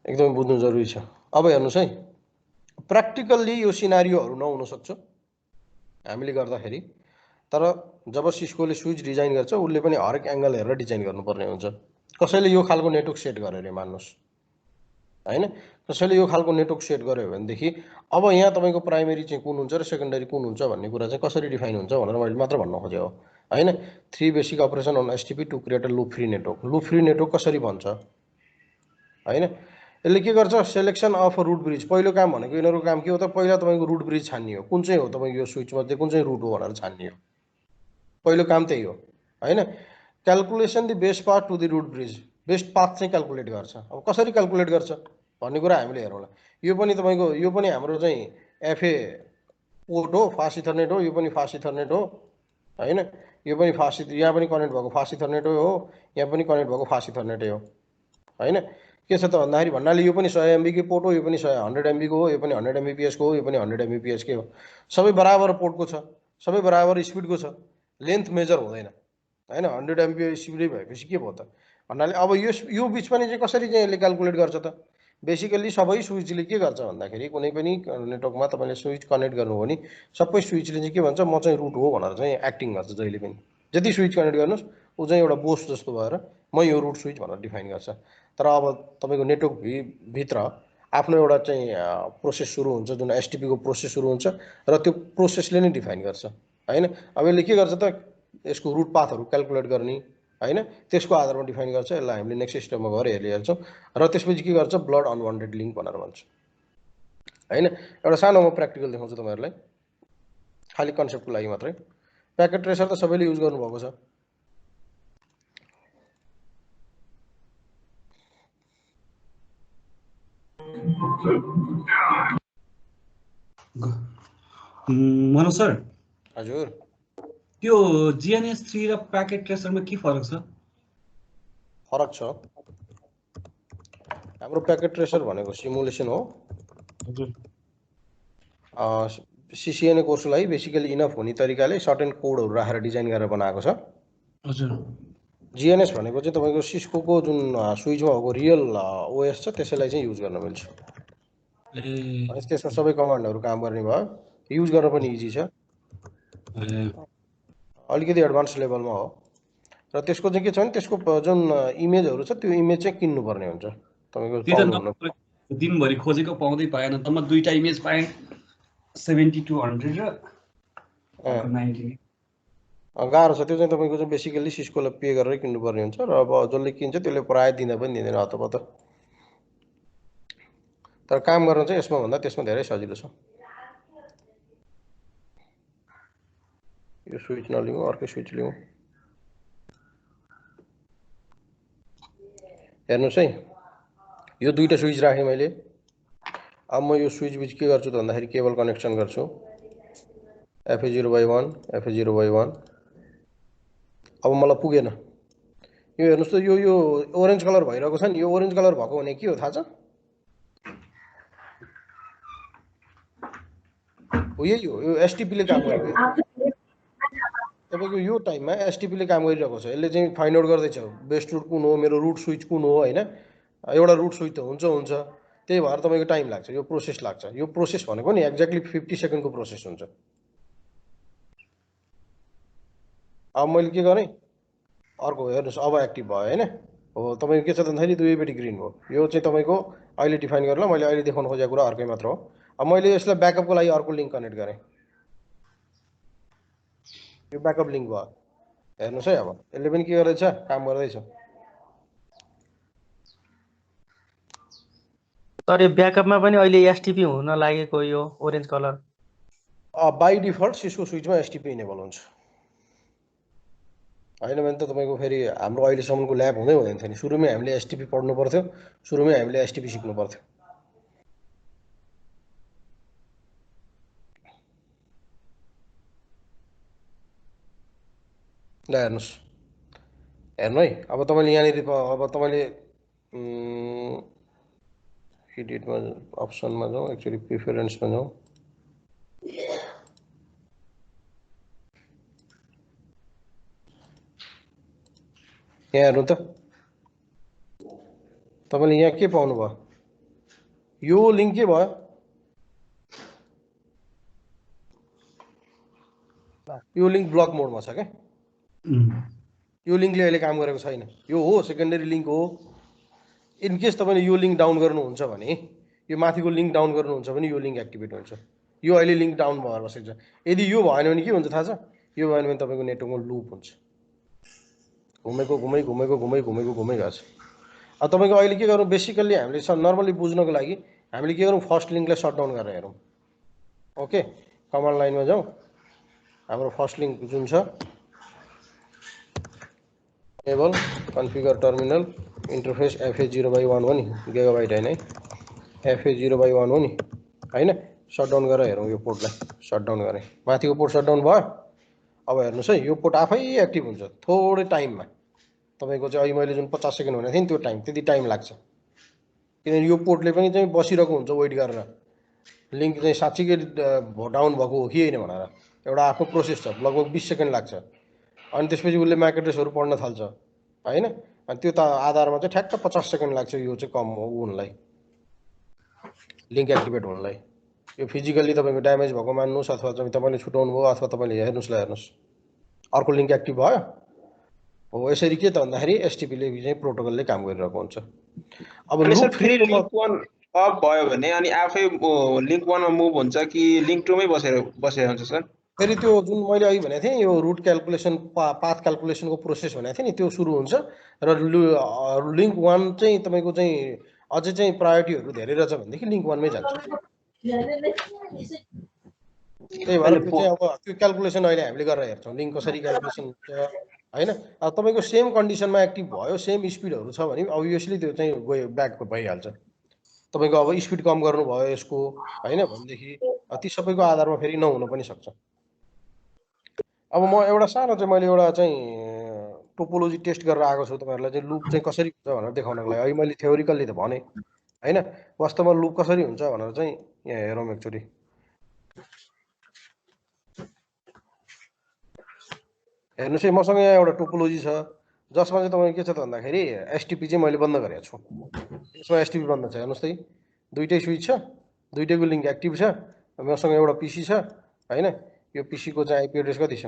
एकदमै बुझ्नु जरुरी छ। अब हेर्नुहोस् है, प्र्याक्टिकल्ली यो सिनारियोहरू नहुन सक्छ हामीले गर्दाखेरि, तर जब सिस्कोले स्विच डिजाइन गर्छ उसले पनि हरेक एङ्गल हेरेर डिजाइन गर्नुपर्ने हुन्छ। कसैले यो खालको नेटवर्क सेट गर्यो अरे मान्नुहोस् हैन, कसैले यो खालको नेटवर्क सेट गर्यो भनेदेखि अब यहाँ तपाईँको प्राइमेरी चाहिँ कुन हुन्छ र सेकेन्डरी कुन हुन्छ भन्ने कुरा चाहिँ कसरी डिफाइन हुन्छ भनेर मैले मात्र भन्न खोजेँ हो हैन। 3 basic operation on STP to create a loop free network. Loop free network कसरी भन्छ हैन, यसले के गर्छ सेलेक्सन अफ रुट ब्रिज। पहिलो काम भनेको यिनीहरूको काम के हो त पहिला तपाईँको रुट ब्रिज छान्ने हो, कुन चाहिँ हो तपाईँको यो स्विच मध्ये कुन चाहिँ रुट हो भनेर छान्ने हो, पहिलो काम त्यही हो हैन। Calculation the best path to the root bridge, best path चाहिँ क्यालकुलेट गर्छ। अब कसरी क्यालकुलेट गर्छ भन्ने कुरा हामीले हेरौँला। यो पनि तपाईँको यो पनि हाम्रो चाहिँ एफए पोर्ट हो, फास्ट इथरनेट हो, यो पनि फास्ट इथरनेट हो हैन, यो पनि फास्ट, यहाँ पनि कनेक्ट भएको फास्ट इथरनेट हो, यहाँ पनि कनेक्ट भएको फास्ट इथरनेटै हो हैन। के छ त भन्दाखेरि भन्नाले यो पनि 100 MB को पोर्ट हो, यो पनि 100 MB को हो, यो पनि 100 Mbps को हो, यो पनि 100 Mbps के हो, सबै बराबर पोर्टको छ, सबै बराबर स्पिडको छ, लेन्थ मेजर हुँदैन हैन। 100 Mbps स्पिडै भएपछि के भयो त भन्नाले। अब यो बिच पनि चाहिँ कसरी चाहिँ यसले क्यालकुलेट गर्छ त, बेसिकली सबै स्विचले के गर्छ भन्दाखेरि कुनै पनि नेटवर्कमा तपाईँले स्विच कनेक्ट गर्नु हो भने सबै स्विचले चाहिँ के भन्छ म चाहिँ रुट हो भनेर चाहिँ एक्टिङ गर्छ जहिले पनि। जति स्विच कनेक्ट गर्नुहोस् ऊ चाहिँ एउटा बोस जस्तो भएर म यो रुट स्विच भनेर डिफाइन गर्छ। तर अब तपाईँको नेटवर्क भित्र आफ्नो एउटा चाहिँ प्रोसेस सुरु हुन्छ जुन एसटिपी को प्रोसेस सुरु हुन्छ र त्यो प्रोसेसले नै डिफाइन गर्छ हैन। अब यसले के गर्छ त यसको रुट पाथहरू क्यालकुलेट गर्ने हैन, त्यसको आधारमा डिफाइन गर्छ। यसलाई हामीले नेक्स्ट स्टेपमा गएर हेर्छौँ र त्यसपछि के गर्छ ब्लड अनवान्टेड लिङ्क भनेर भन्छ हैन। एउटा सानो म प्र्याक्टिकल देखाउँछु तपाईँहरूलाई खालि कन्सेप्टको लागि मात्रै। प्याकेट ट्रेसर त सबैले युज गर्नुभएको छ, मनोज सर हजुर। त्यो GNS3 र प्याकेट ट्रेसरमा के फरक छ? फरक छ। हाम्रो प्याकेट ट्रेसर भनेको सिमुलेसन हो हजुर सिसिएनए कोर्सलाई बेसिकली इनफ हुने तरिकाले सर्टेन कोडहरू राखेर डिजाइन गरेर बनाएको छ। हजुर जिएनएस भनेको चाहिँ तपाईँको सिस्कोको जुन स्विचमा भएको रियल ओएस छ त्यसैलाई चाहिँ युज गर्न मिल्छ। ए भनेपछि त्यसमा सबै कमान्डहरू काम गर्ने भयो, युज गर्न पनि इजी छ, अलिकति एडभान्स लेभलमा हो। र त्यसको चाहिँ के छ भने त्यसको जुन इमेजहरू छ त्यो इमेज चाहिँ किन्नुपर्ने हुन्छ तपाईँको त्यो त पाउनुहुन्न। दिनभरि खोजेको पाउँदै पाएन त। म 2टा इमेज पाएँ 7200 र 90। गाह्रो छ त्यो चाहिँ तपाईँको चाहिँ बेसिकली सिस्कोलाई पे गरेर किन्नुपर्ने हुन्छ र अब जसले किन्छ त्यसले प्रायः दिँदा पनि दिँदैन हतपत। तर काम गर्न चाहिँ यसमा भन्दा त्यसमा धेरै सजिलो छ। यो स्विच नलिउँ, अर्कै स्विच लिउँ। हेर्नुहोस् है, यो 2टा स्विच राखेँ मैले। अब म यो स्विच बिच के गर्छु त भन्दाखेरि केबल कनेक्सन गर्छु, FA0/1 FA0/1। अब मलाई पुगेन। यो हेर्नुहोस् त, यो ओरेन्ज कलर भइरहेको छ नि, यो ओरेन्ज कलर भएको भने के हो थाहा छ? हो यही हो, यो एसटिपीले काम गरेको। तपाईँको यो टाइममा एसटिपीले काम गरिरहेको छ। यसले चाहिँ फाइन्ड आउट गर्दैछ बेस्ट रुट कुन हो, मेरो रुट स्विच कुन हो होइन। एउटा रुट स्विच त हुन्छ, त्यही भएर तपाईँको टाइम लाग्छ, यो प्रोसेस लाग्छ। यो प्रोसेस भनेको नि एक्ज्याक्टली 50 सेकेन्डको प्रोसेस हुन्छ। अब मैले के गरेँ, अर्को हेर्नुहोस् अब एक्टिभ भयो होइन। हो तपाईँको के छ भन्दाखेरि दुवैपट्टि ग्रिन हो। यो चाहिँ तपाईँको अहिले डिफाइन गरेर मैले अहिले देखाउन खोजेको कुरा अर्कै मात्र हो। अब मैले यसलाई ब्याकअपको लागि अर्को लिङ्क कनेक्ट गरेँ, यो ब्याकअप लिङ्क भयो। हेर्नुहोस् है, अब यसले पनि के गर्दैछ, काम गर्दैछ। तर यो ब्याकअपमा पनि अहिले एसटिपी हुन लागेको यो orange colour by default Cisco स्विचमा एसटिपी इनेबल हुन्छ। होइन भने त तपाईँको फेरि हाम्रो अहिलेसम्मको ल्याब हुँदैन थियो नि। सुरुमै हामीले एसटिपी पढ्नु पर्थ्यो, सुरुमै हामीले एसटिपी सिक्नु पर्थ्यो। ल हेर्नुहोस्, हेर्नु है। अब तपाईँले यहाँनिर अब तपाईँले एडिटमा अप्सनमा जाउँ, एक्चुअली प्रिफरेन्समा जाउँ। यहाँ हेर्नु त, तपाईँले यहाँ के पाउनु भयो, यो लिङ्क के भयो, यो लिङ्क ब्लक मोडमा छ क्या। यो लिङ्कले अहिले काम गरेको छैन। यो हो सेकेन्डरी लिङ्क हो। इनकेस तपाईँले यो लिङ्क डाउन गर्नुहुन्छ भने, यो माथिको लिङ्क डाउन गर्नुहुन्छ भने यो लिङ्क एक्टिभेट हुन्छ। यो अहिले लिङ्क डाउन भएर बसेको छ। यदि यो भएन भने के हुन्छ थाहा छ? यो भएन भने तपाईँको नेटवर्कमा लुप हुन्छ, घुमै गएको छ। अब तपाईँको अहिले के गरौँ, बेसिकल्ली हामीले नर्मली बुझ्नको लागि हामीले के गरौँ, फर्स्ट लिङ्कलाई सटडाउन गरेर हेरौँ। ओके, कमान्ड लाइनमा जाउँ। हाम्रो फर्स्ट लिङ्क जुन छ, enable configure terminal interface FA0/1 हो नि, गिगाबाइट होइन है, FA0/1 हो नि होइन। सटडाउन गरेर हेरौँ यो पोर्टलाई, सटडाउन गरेँ, माथिको पोर्ट सटडाउन भयो। अब हेर्नुहोस् है, यो पोर्ट आफै एक्टिभ हुन्छ थोरै टाइममा। तपाईँको चाहिँ अहिले मैले जुन 50 सेकेन्ड भनेको थिएँ नि, त्यो टाइम त्यति टाइम लाग्छ। किनभने यो पोर्टले पनि चाहिँ बसिरहेको हुन्छ वेट गरेर, लिङ्क चाहिँ साँच्चीकै डाउन भएको हो कि होइन भनेर। एउटा आफ्नो प्रोसेस छ, लगभग 20 सेकेन्ड लाग्छ। अनि त्यसपछि उसले म्याक एड्रेसहरू पढ्न थाल्छ होइन। अनि त्यो त आधारमा चाहिँ ठ्याक्क 50 सेकेन्ड लाग्छ यो चाहिँ कम हो हुनलाई, लिङ्क एक्टिभेट हुनलाई। यो फिजिकल्ली तपाईँको ड्यामेज भएको मान्नुहोस्, अथवा चाहिँ तपाईँले छुटाउनु भयो, अथवा तपाईँले हेर्नुहोस्, ल हेर्नुहोस् अर्को लिङ्क एक्टिभ भयो। हो यसरी के त भन्दाखेरि एसटिपीले चाहिँ प्रोटोकलले काम गरिरहेको हुन्छ। अब लुप फेरि लिङ्क 1 अफ भयो भने अनि आफै लिङ्क 1 मा मुभ हुन्छ कि लिङ्क 2 मै बसेर हुन्छ सर? फेरि त्यो जुन मैले अघि भनेको थिएँ, यो रुट क्यालकुलेसन पाथ क्यालकुलेसनको प्रोसेस भनेको थिएँ नि, त्यो सुरु हुन्छ। र लिङ्क 1 चाहिँ तपाईँको चाहिँ अझै चाहिँ प्रायोरिटीहरू धेरै रहेछ भनेदेखि लिङ्क 1 मै जान्छ। त्यही भएर त्यो चाहिँ अब त्यो क्यालकुलेसन अहिले हामीले गरेर हेर्छौँ, लिङ्क कसरी क्यालकुलेसन हुन्छ होइन। अब तपाईँको सेम कन्डिसनमा एक्टिभ भयो, सेम स्पिडहरू छ भने अभियसली त्यो चाहिँ गयो ब्याक भइहाल्छ। तपाईँको अब स्पिड कम गर्नुभयो यसको होइन भनेदेखि ती सबैको आधारमा फेरि नहुन पनि सक्छ। अब म एउटा सानो चाहिँ मैले एउटा चाहिँ टोपोलोजी टेस्ट गरेर आएको छु तपाईँहरूलाई, चाहिँ लुप चाहिँ कसरी हुन्छ भनेर देखाउनको लागि। अहिले मैले थ्योरिकल्ली त भने होइन, वास्तवमा लुप कसरी हुन्छ भनेर चाहिँ यहाँ हेरौँ एकचोटि। हेर्नुहोस् है मसँग यहाँ एउटा टोपोलोजी छ जसमा चाहिँ तपाईँको के छ त भन्दाखेरि एसटिपी चाहिँ मैले बन्द गरेको छु। यसमा एसटिपी बन्द छ। हेर्नुहोस् त दुईटै स्विच छ, दुईटैको लिङ्क एक्टिभ छ। मसँग एउटा पिसी छ हैन, यो पिसीको चाहिँ आइपी एड्रेस कति छ?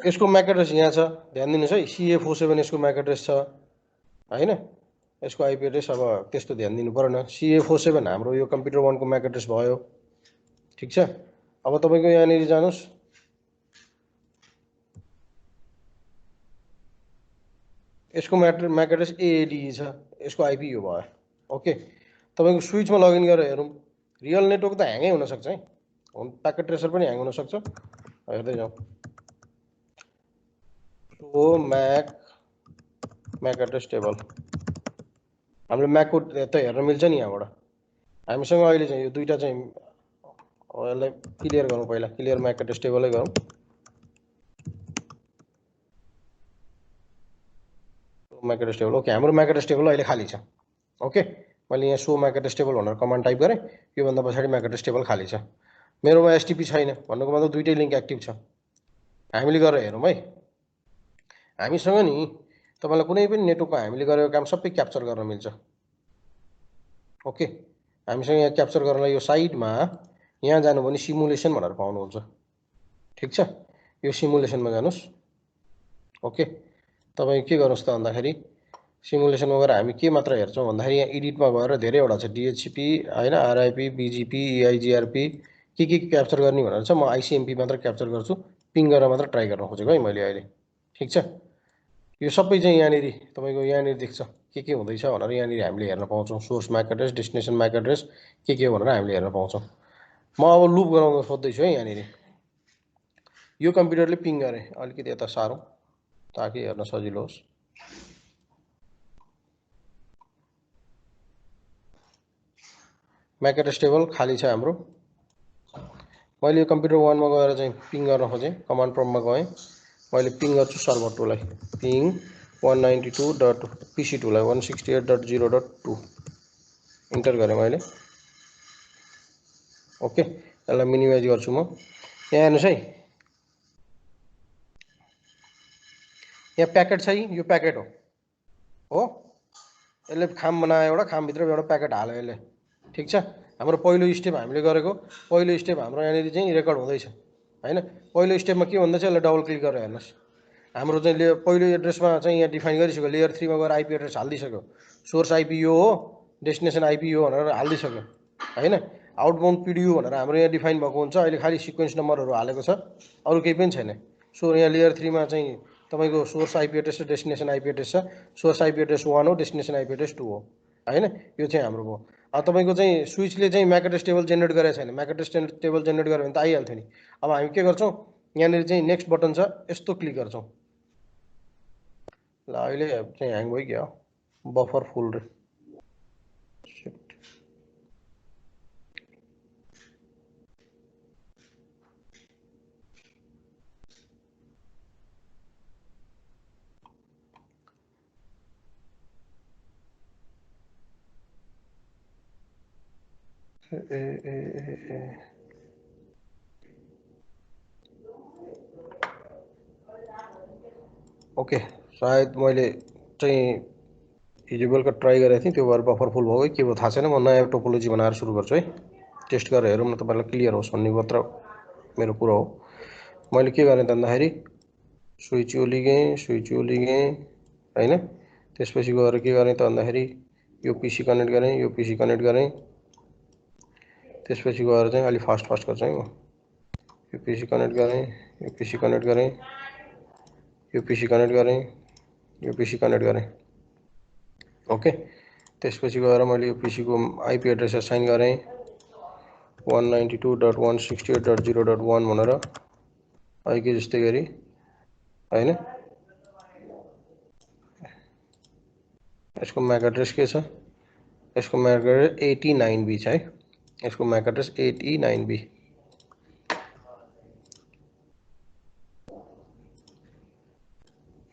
यसको म्याक एड्रेस यहाँ छ, ध्यान दिनुहोस् है। CA47 यसको म्याक एड्रेस छ हैन। यसको आइपी एड्रेस अब त्यस्तो ध्यान दिनु पर्दैन। CA47 हाम्रो यो कम्प्युटर 1 को म्याक एड्रेस भयो, ठीक छ। अब तपाईको यहाँनिर जानुस्, यसको म्याक एड्रेस AADE छ, यसको आइपी यो भयो। ओके, तपाईको स्विचमा लगइन गरेर हेरौँ, रियल नेटवर्क त ह्याङै हुन सक्छ है, प्याकेट ट्रेसर पनि ह्याङ हुन सक्छ। हेर्दै जाउँ, सो म्याक एड्रेस टेबल हामीले म्याकको त हेर्न मिल्छ नि यहाँबाट। हामीसँग अहिले चाहिँ यो दुईटा चाहिँ यसलाई क्लियर गरौँ। पहिला क्लियर म्याक एड्रेस टेबलै गरौँ। म्याक एड्रेस टेबल, ओके, हाम्रो म्याक एड्रेस टेबल अहिले खाली छ। ओके, मैले यहाँ सो म्याक एड्रेस टेबल भनेर कमान्ड टाइप गरेँ, योभन्दा पछाडि म्याक एड्रेस टेबल खाली छ। मेरोमा एसटिपी छैन भन्नुको मतलब दुईटै लिङ्क एक्टिभ छ। हामीले गरेर हेरौँ है। हामीसँग नि तपाईँलाई कुनै पनि नेटवर्कमा हामीले गरेको काम सबै क्याप्चर गर्न मिल्छ। ओके, हामीसँग यहाँ क्याप्चर गर्नलाई यो साइडमा यहाँ जानु भने सिमुलेसन भनेर पाउनुहुन्छ, ठिक छ। यो सिमुलेसनमा जानुस्। ओके, तपाईँ के गर्नुहोस् त भन्दाखेरि सिमुलेसनमा गएर हामी के मात्र हेर्छौँ भन्दाखेरि यहाँ एडिटमा गएर धेरैवटा छ, डिएचसिपी हैन, आरआइपी, बिजिपी, एआइजिआरपी के क्याप्चर गर्ने भनेर छ। म आइसिएमपी मात्र क्याप्चर गर्छु, पिङ गरेर मात्र ट्राई गर्न खोजेको है मैले अहिले, ठिक छ। यो सबै चाहिँ यहाँनिर तपाईँको यहाँनिर देख्छ के हुँदैछ भनेर यहाँनिर हामीले हेर्न पाउँछौँ। Source MAC address, destination MAC address के हो भनेर हामीले हेर्न पाउँछौँ। म अब लुप गराउन खोज्दैछु है। यहाँनिर यो कम्प्युटरले पिङ गरे, अलिकति यता सारौँ ताकि हेर्न सजिलो होस्। म्याक एड्रेस टेबल खाली छ हाम्रो। मैले यो कम्प्युटर 1 मा गएर चाहिँ पिङ गर्न खोजेँ, कमान्ड प्रम्पटमा गएँ, मैले पिङ गर्छु सर्भर 2 लाई, पिङ 192.pc2 लाई 168.0.2 इन्टर गरेँ मैले। ओके, यसलाई मिनिमाइज गर्छु म। यहाँ हेर्नुहोस् है, यहाँ प्याकेट छ, यो प्याकेट हो। यसले खाम बनायो, एउटा खामभित्र एउटा प्याकेट हाल्यो यसले, ठिक छ। हाम्रो पहिलो स्टेप हामीले गरेको पहिलो स्टेप हाम्रो यहाँनिर चाहिँ रेकर्ड हुँदैछ हैन। पहिलो स्टेपमा के भन्दैछ यसलाई डबल क्लिक गरेर हेर्नुहोस्। हाम्रो चाहिँ पहिलो एड्रेसमा चाहिँ यहाँ डिफाइन गरिसक्यो, लेयर 3 मा गएर आइपी एड्रेस हालिदिइसक्यो, सोर्स आइपी यो हो, डेस्टिनेसन आइपी यो भनेर हालिदिइसक्यो हैन। आउटबाउन्ड पिडियू भनेर हाम्रो यहाँ डिफाइन भएको हुन्छ। अहिले खालि सिक्वेन्स नम्बरहरू हालेको छ, अरू केही पनि छैन। सो यहाँ लेयर 3 मा चाहिँ तपाईँको सोर्स आइपी एड्रेस र डेस्टिनेसन आइपी एड्रेस छ। सोर्स आइपी एड्रेस 1 हो, डेस्टिनेसन आइपी एड्रेस 2 हो हैन। यो चाहिँ हाम्रो भयो। अब तपाईँको चाहिँ स्विचले चाहिँ म्याक एड्रेस टेबल जेनेरेट गरेको छैन, म्याक एड्रेस टेबल जेनेरेट गर्यो भने त आइहाल्थ्यो नि। अब हामी के गर्छौँ, यहाँनिर चाहिँ नेक्स्ट बटन छ, यस्तो क्लिक गर्छौँ। ल अहिले चाहिँ ह्याङ भइगयो, बफर फुल रे। ओके, सायद मैले चाहिँ हिजो बेलुका ट्राई गरेको थिएँ, त्यो भएर बफर फुल भयो के भयो थाहा छैन। म नयाँ टोपोलोजी बनाएर सुरु गर्छु है, टेस्ट गरेर हेरौँ न तपाईँलाई क्लियर होस् भन्ने मात्र मेरो कुरा हो। मैले के गरेँ त भन्दाखेरि स्विच ओलिगेँ हैन। त्यसपछि गएर के गरेँ त भन्दाखेरि यो पिसी कनेक्ट गरेँ, यो पिसी कनेक्ट गरेँ। त्यसपछि गएर चाहिँ अलि फास्ट गर्छु है म। यो पिसी कनेक्ट गरेँ, यो पिसी कनेक्ट गरेँ, यो पिसी कनेक्ट गरेँ, यो पिसी कनेक्ट गरेँ। ओके, त्यसपछि गएर मैले यो पिसीको आइपी एड्रेस असाइन गरेँ 192.168.0.1 भनेर अहिले जस्तै गरी हैन। यसको म्याक एड्रेस के छ, यसको म्याक एड्रेस 89B छ है। यसको MAC address 89B।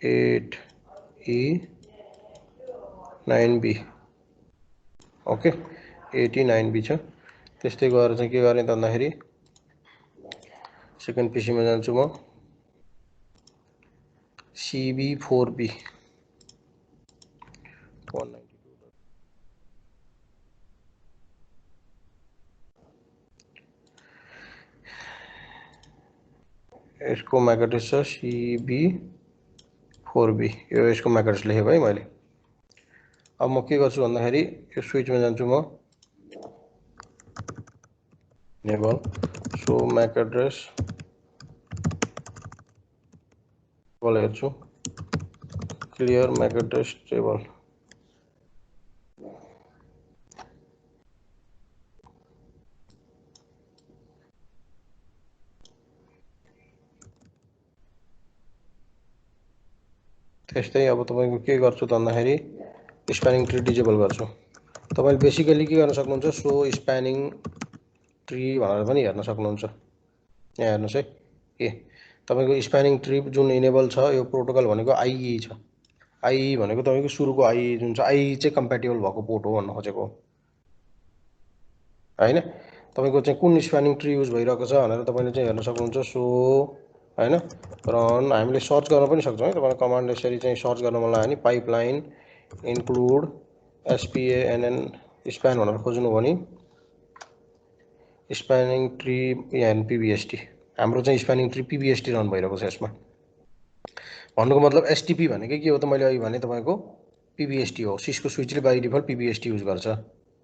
8E9B okay 8E9B छ। त्यस्तै गरेर चाहिँ के गर्ने त भन्दाखेरि सेकेन्ड पिसीमा जान्छु म CB4B 192 यसको MAC एड्रेस छ CB4B यो यसको MAC एड्रेस लेखेँ भाइ मैले। अब म के गर्छु भन्दाखेरि यो स्विचमा जान्छु म enable show MAC address table हेर्छु clear MAC address table त्यस्तै अब तपाईको के गर्छु त भन्दाखेरि स्प्यानिङ ट्री डिसेबल गर्छु। तपाईले बेसिकली के गर्न सक्नुहुन्छ सो स्प्यानिङ ट्री भनेर पनि हेर्न सक्नुहुन्छ। यहाँ हेर्नुस् है के तपाईको स्प्यानिङ ट्री जुन इनेबल छ यो प्रोटोकल भनेको आईई छ। आईई भनेको तपाईको सुरुको आईई जुन छ आईई चाहिँ कम्प्याटिबल भएको पोर्ट हो भन्न खोजेको हैन। तपाईको चाहिँ कुन स्प्यानिङ ट्री युज भइरहेको छ भनेर तपाईले चाहिँ हेर्न सक्नुहुन्छ सो हैन रन हामीले सर्च गर्न पनि सक्छौं है। तपाईले कमान्ड यसरी चाहिँ सर्च गर्न मन लाग्यो नि पाइपलाइन इन्क्लुड SPANN स्प्यान भनेर खोज्नु भने स्प्यानिङ ट्री एन्ड PBST हाम्रो चाहिँ स्प्यानिङ ट्री PBST रन भइरहेको छ यसमा। भन्नुको मतलब STP भनेकै के हो त मैले अघि भने तपाईको PBST हो। सिस्को स्विचले बाइ डिफल्ट PBST युज गर्छ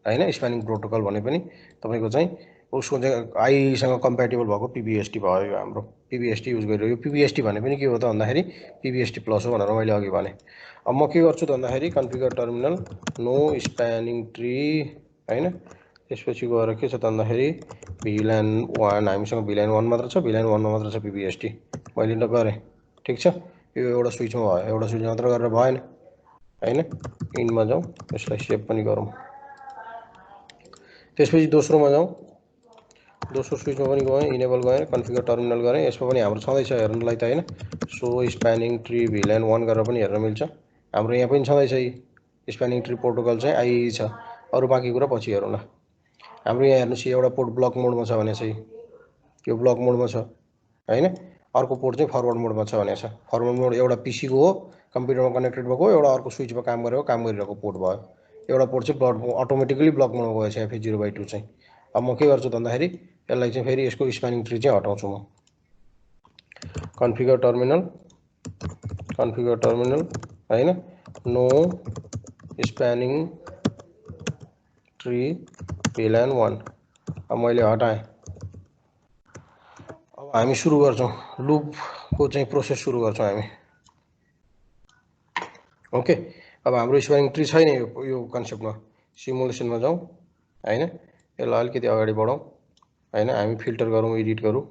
हैन। स्प्यानिङ प्रोटोकल भने पनि तपाईको चाहिँ उसको चाहिँ आई सँग कम्प्याटिबल भएको PBST भयो हाम्रो PBST युज गरिरहेको। यो PBST भने पनि के हो त भन्दाखेरि PBST प्लस हो भनेर मैले अघि भने। अब म के गर्छु त भन्दाखेरि configure terminal no spanning tree हैन। त्यसपछि गएर के छ त भन्दाखेरि VLAN 1 हामीसँग VLAN 1 मात्र छ VLAN 1 मा मात्र छ PBST मैले त गरे ठीक छ। यो एउटा स्विचमा भयो एउटा स्विच मात्र गरेर भएन हैन। इनमा जाउँ यसलाई सेभ पनि गरौँ। त्यसपछि दोस्रोमा जाउँ दोस्रो स्विचमा पनि गएँ इनेबल गएँ कन्फिगर टर्मिनल गरेँ। यसमा पनि हाम्रो छँदैछ हेर्नलाई त हैन सो स्प्यानिङ ट्री VLAN 1 गरेर पनि हेर्न मिल्छ। हाम्रो यहाँ पनि छँदैछ स्प्यानिङ ट्री प्रोटोकल चाहिँ आईई छ। अरु बाँकी कुरा पछि हेरौँला। हाम्रो यहाँ हेर्नुस् एउटा पोर्ट ब्लक मोडमा छ भने चाहिँ यो ब्लक मोडमा छ हैन। अर्को पोर्ट चाहिँ फरवर्ड मोडमा छ भने छ। फरवर्ड मोड एउटा पीसी को हो कम्प्युटरमा कनेक्टेड भएको एउटा अर्को स्विचमा काम गरिरहेको पोर्ट भयो। एउटा पोर्ट चाहिँ अटोमेटिकली ब्लक मोडमा गएछ FA0/2 चाहिँ। अब म के गर्छु त भन्दाखेरि यसलाई चाहिँ फेरि यसको स्प्यानिङ ट्री चाहिँ हटाउँछु म कन्फिगर टर्मिनल हैन नो स्प्यानिङ ट्री VLAN 1 अब मैले हटाएँ। अब हामी सुरु गर्छौं लुपको चाहिँ प्रोसेस सुरु गर्छौं हामी ओके। अब हाम्रो स्प्यानिङ ट्री छैन यो कन्सेप्टमा सिमुलेसनमा जाउँ हैन। यसलाई अलिकति अगाडि बढाउँ हैन। हामी फिल्टर गरौँ एडिट गरौँ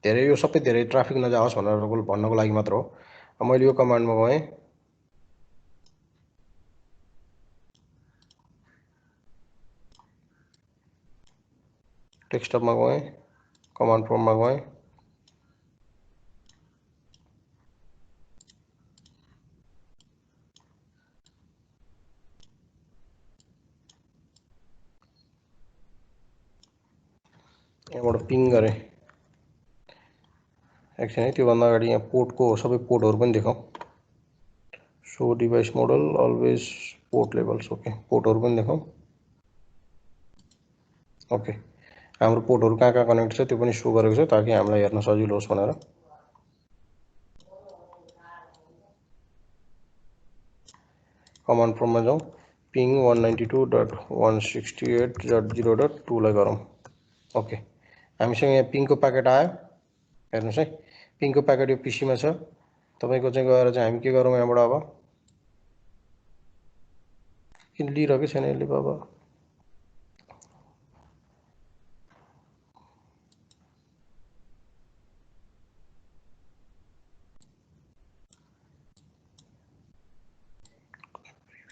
धेरै यो सबै धेरै ट्राफिक नजाओस् भनेर भन्नको लागि मात्र हो। अब मैले यो कमान्डमा गएँ डेस्कटपमा गएँ कमान्ड प्रम्प्टमा गएँ यहाँबाट पिङ गरेँ एकछिन है। त्योभन्दा अगाडि यहाँ पोर्टको सबै पोर्टहरू पनि देखाउँ सो device model always port levels okay पोर्टहरू पनि देखाउँ ओके। हाम्रो पोर्टहरू कहाँ कहाँ कनेक्ट छ त्यो पनि सो गरेको छ ताकि हामीलाई हेर्न सजिलो होस् भनेर। कमान्ड प्रम्प्टमा जाउँ पिङ 192.168.0.2 लाई गरौँ ओके। हामीसँग यहाँ पिङको प्याकेट आयो हेर्नुस् है। पिङको प्याकेट यो पीसीमा छ तपाईको चाहिँ गएर चाहिँ हामी के गरौँ यहाँबाट अब किन लिइरहेकै छैन यसले बाबा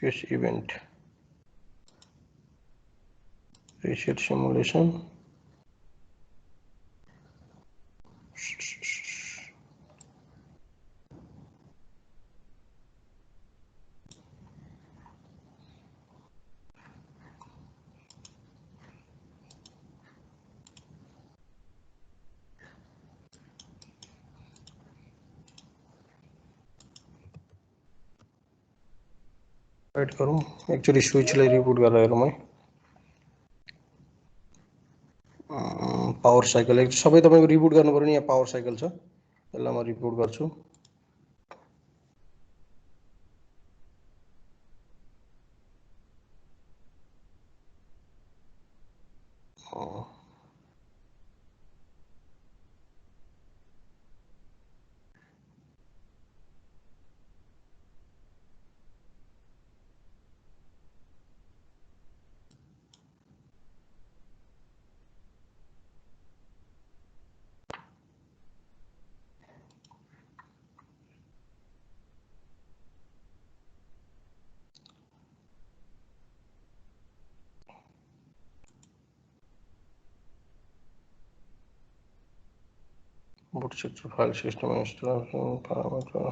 previous event reset simulation wait गरौँ एकचोटि स्विचलाई रिबुट गरेर हेरौँ है पावर साइकल एक सबै तपाईँको रिबुट गर्नु पर्यो नि यहाँ पावर साइकल छ यसलाई म रिबुट गर्छु boot sector file system installation parameter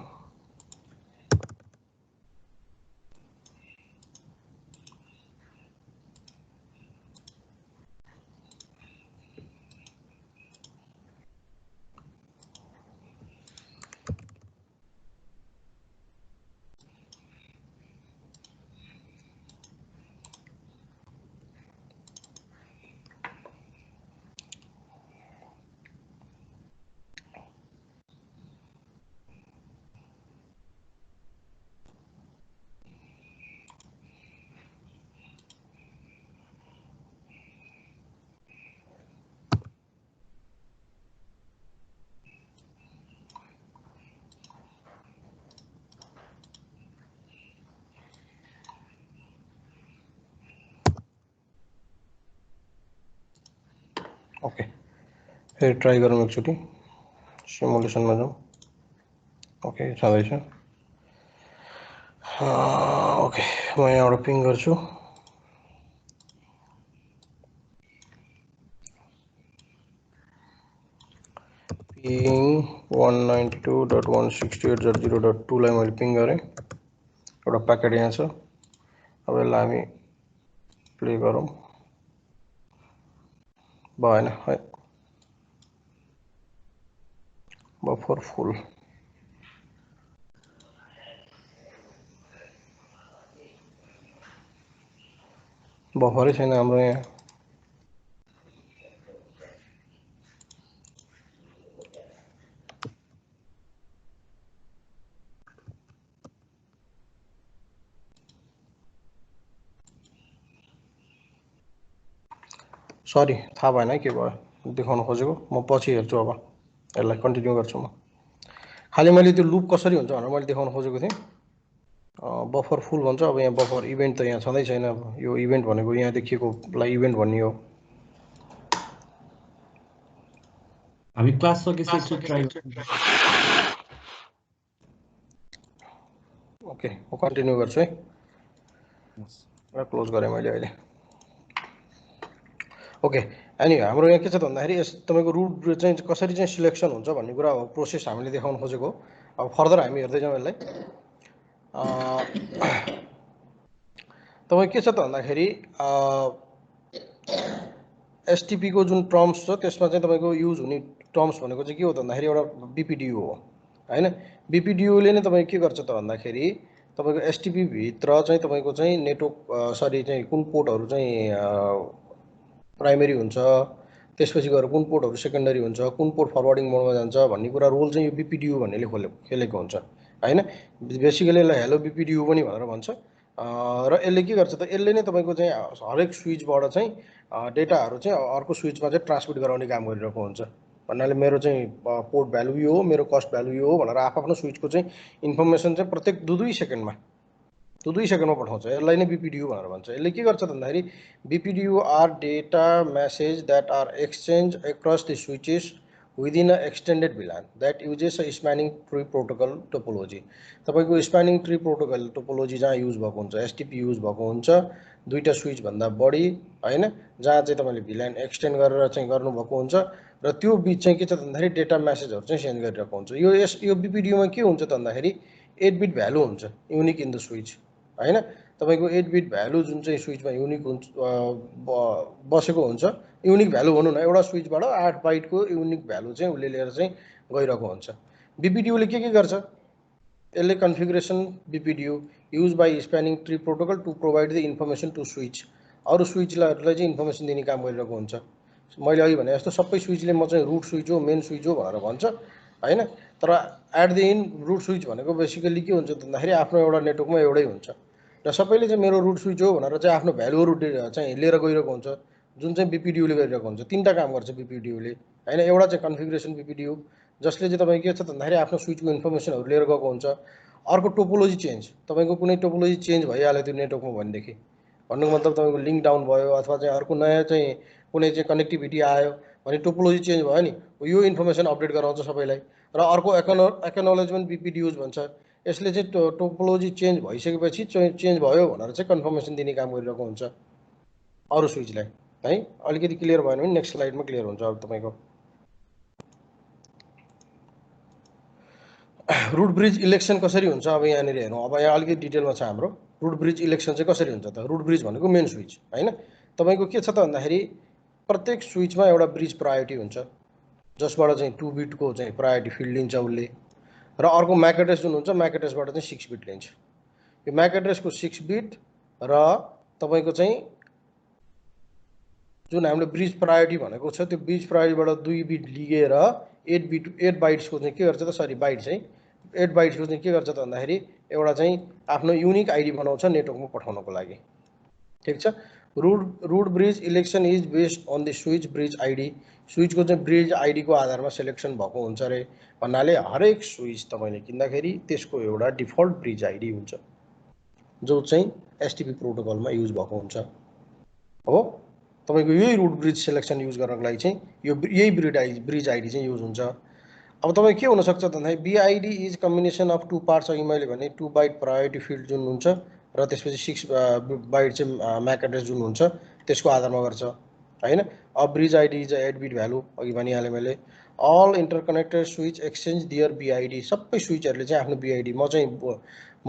okay फेरि ट्राई गरौँ एकचोटि सिमुलेसनमा जाउँ ओके छँदैछ ओके म यहाँबाट पिङ गर्छु पिङ 192.168.0.2 लाई मैले पिङ गरेँ एउटा प्याकेट यहाँ छ अब यसलाई हामी प्ले गरौँ भएन है बफर फुल बफरै छैन हाम्रो यहाँ सरी थाहा भएन है के भयो देखाउन खोजेको म पछि हेर्छु अब यसलाई कन्टिन्यू गर्छु म खालि मैले त्यो लुप कसरी हुन्छ भनेर मैले देखाउन खोजेको थिएँ बफर फुल भन्छ अब यहाँ बफर इभेन्ट त यहाँ छँदै छैन अब यो इभेन्ट भनेको यहाँ देखिएकोलाई इभेन्ट भन्ने हो हामी क्लास सकेपछि ट्राई ओके म कन्टिन्यू गर्छु है र क्लोज गरेँ मैले अहिले ओके अनि हाम्रो यहाँ के छ त भन्दाखेरि यस तपाईँको रुट चाहिँ कसरी चाहिँ सिलेक्सन हुन्छ भन्ने कुरा हो प्रोसेस हामीले देखाउन खोजेको अब फर्दर हामी हेर्दै जाउँ यसलाई तपाईँ के छ त भन्दाखेरि एसटिपी को जुन टर्म्स छ त्यसमा चाहिँ तपाईँको युज हुने टर्म्स भनेको चाहिँ के हो त भन्दाखेरि एउटा बिपिडियू हो हैन बिपिडियूले नै तपाईँ के गर्छ त भन्दाखेरि तपाईँको एसटिपी भित्र चाहिँ तपाईँको चाहिँ नेटवर्क सरी चाहिँ कुन पोर्टहरू चाहिँ प्राइमेरी हुन्छ त्यसपछि गएर कुन पोर्टहरू सेकेन्डरी हुन्छ कुन पोर्ट फरवर्डिङ मोडमा जान्छ भन्ने कुरा रोल चाहिँ यो बिपिडियू भन्नेले खेलेको हुन्छ हैन बेसिकली यसलाई हेलो बिपिडियू पनि भनेर भन्छ र यसले के गर्छ त यसले नै तपाईँको चाहिँ हरेक स्विचबाट चाहिँ डेटाहरू चाहिँ अर्को स्विचमा चाहिँ ट्रान्समिट गराउने काम गरिरहेको हुन्छ भन्नाले मेरो चाहिँ पोर्ट भ्यालु यो हो मेरो कस्ट भ्यालु यो हो भनेर आफ्नो स्विचको चाहिँ इन्फर्मेसन चाहिँ प्रत्येक 2 सेकेन्डमा 2 सेकेन्डमा पठाउँछ यसलाई नै बिपिडियू भनेर भन्छ यसले के गर्छ भन्दाखेरि BPDU are data message that are exchange across the switches within a extended VLAN that uses a spanning tree protocol topology तपाईँको स्प्यानिङ ट्री प्रोटोकल टोपोलोजी जहाँ युज भएको हुन्छ एसटिपी युज भएको हुन्छ 2टा स्विच भन्दा बढी हैन जहाँ चाहिँ तपाईँले VLAN एक्सटेन्ड गरेर चाहिँ गर्नुभएको हुन्छ र त्यो बिच चाहिँ के छ भन्दाखेरि डेटा मेसेजहरू चाहिँ सेन्ड गरिरहेको हुन्छ। यो बीपीडीयूमा के हुन्छ त भन्दाखेरि 8 बिट भ्यालु हुन्छ युनिक इन द स्विच हैन। तपाईको 8 बिट भ्यालु जुन चाहिँ स्विचमा युनिक हुन्छ बसेको हुन्छ, युनिक भ्यालु भनौँ न, एउटा स्विचबाट 8 बाइटको युनिक भ्यालु चाहिँ उसले लिएर चाहिँ गइरहेको हुन्छ। बीपीडीयूले के गर्छ, यसले configuration BPDU use by spanning tree protocol to provide the information to switch, अरू स्विचलाई चाहिँ इन्फर्मेसन दिने काम गरिरहेको हुन्छ। मैले अघि भने जस्तो सबै स्विचले म चाहिँ रुट स्विच हो, मेन स्विच हो भनेर भन्छ हैन, तर at the end root switch भनेको बेसिकली के हुन्छ भन्दाखेरि आफ्नो एउटा नेटवर्कमा एउटै हुन्छ र सबैले चाहिँ मेरो रुट स्विच हो भनेर चाहिँ आफ्नो भ्यालुहरू चाहिँ लिएर गइरहेको हुन्छ, जुन चाहिँ बीपीडीयूले गरिरहेको हुन्छ। तीनटा काम गर्छ बीपीडीयूले हैन। एउटा चाहिँ कन्फिगरेसन बीपीडीयू जसले चाहिँ तपाईको के छ भन्दाखेरि आफ्नो स्विचको इन्फर्मेसनहरू लिएर गएको हुन्छ। अर्को टोपोलोजी चेन्ज, तपाईको कुनै टोपोलोजी चेन्ज भइहाल्यो त्यो नेटवर्कमा भनेदेखि, भन्नुको मतलब तपाईको लिङ्क डाउन भयो अथवा चाहिँ अर्को नयाँ चाहिँ कुनै चाहिँ कनेक्टिभिटी आयो भने टोपोलोजी चेन्ज भयो नि, यो इन्फर्मेसन अपडेट गराउँछ सबैलाई। र अर्को एक्नोलेजमेन्ट बीपीडीयूज भन्छ, यसले चाहिँ टोपोलोजी चेन्ज भइसकेपछि चेन्ज भयो भनेर चाहिँ कन्फर्मेसन दिने काम गरिरहेको हुन्छ अरू स्विचलाई है। अलिकति क्लियर भएन भने नेक्स्ट स्लाइडमा क्लियर हुन्छ। अब तपाईको रुट ब्रिज इलेक्सन कसरी हुन्छ अब यहाँनिर हेरौँ। अब यहाँ अलिकति डिटेलमा छ हाम्रो रुट ब्रिज इलेक्सन चाहिँ कसरी हुन्छ त। रुट ब्रिज भनेको मेन स्विच हैन। तपाईको के छ त भन्दाखेरि प्रत्येक स्विचमा एउटा ब्रिज प्रायोरिटी हुन्छ जसबाट चाहिँ 2 बिटको चाहिँ प्रायोरिटी फिल्ड लिन्छ उसले, र अर्को म्याक एड्रेस जुन हुन्छ म्याक एड्रेसबाट चाहिँ 6 बिट लिन्छ। यो म्याक एड्रेसको 6 बिट र तपाईको चाहिँ जुन हामीले ब्रिज प्रायोरिटी भनेको छ त्यो ब्रिज प्रायोरिटीबाट 2 बिट लिएर 8 बाइट्सको चाहिँ के गर्छ त, सरी बाइट चाहिँ 8 बाइट्सको चाहिँ के गर्छ त भन्दाखेरि एउटा चाहिँ आफ्नो युनिक आइडी बनाउँछ नेटवर्कमा पठाउनको लागि। ठिक छ। Root bridge election is based on the switch bridge ID, स्विचको चाहिँ ब्रिज आइडीको आधारमा सेलेक्सन भएको हुन्छ रे भन्नाले हरेक स्विच तपाईँले किन्दाखेरि त्यसको एउटा डिफल्ट ब्रिज आइडी हुन्छ जो चाहिँ एसटिपी प्रोटोकलमा युज भएको हुन्छ हो। तपाईको यही रुट ब्रिज सेलेक्सन युज गर्नको लागि चाहिँ यही ब्रिज आइडी चाहिँ युज हुन्छ। अब तपाईँ के हुनसक्छ भन्दाखेरि बीआइडी इज कम्बिनेसन अफ 2 पार्ट्स, अघि मैले भने 2 बाइट प्रायोरिटी फिल्ड जुन हुन्छ र त्यसपछि 6 बाइट चाहिँ म्याक एड्रेस जुन हुन्छ त्यसको आधारमा गर्छ हैन। अब bridge ID is 8 beet value, अघि भनिहालेँ मैले। अल इन्टरकनेक्टेड स्विच एक्सचेन्ज दियर बीआइडी, सबै स्विचहरूले चाहिँ आफ्नो बीआइडी, म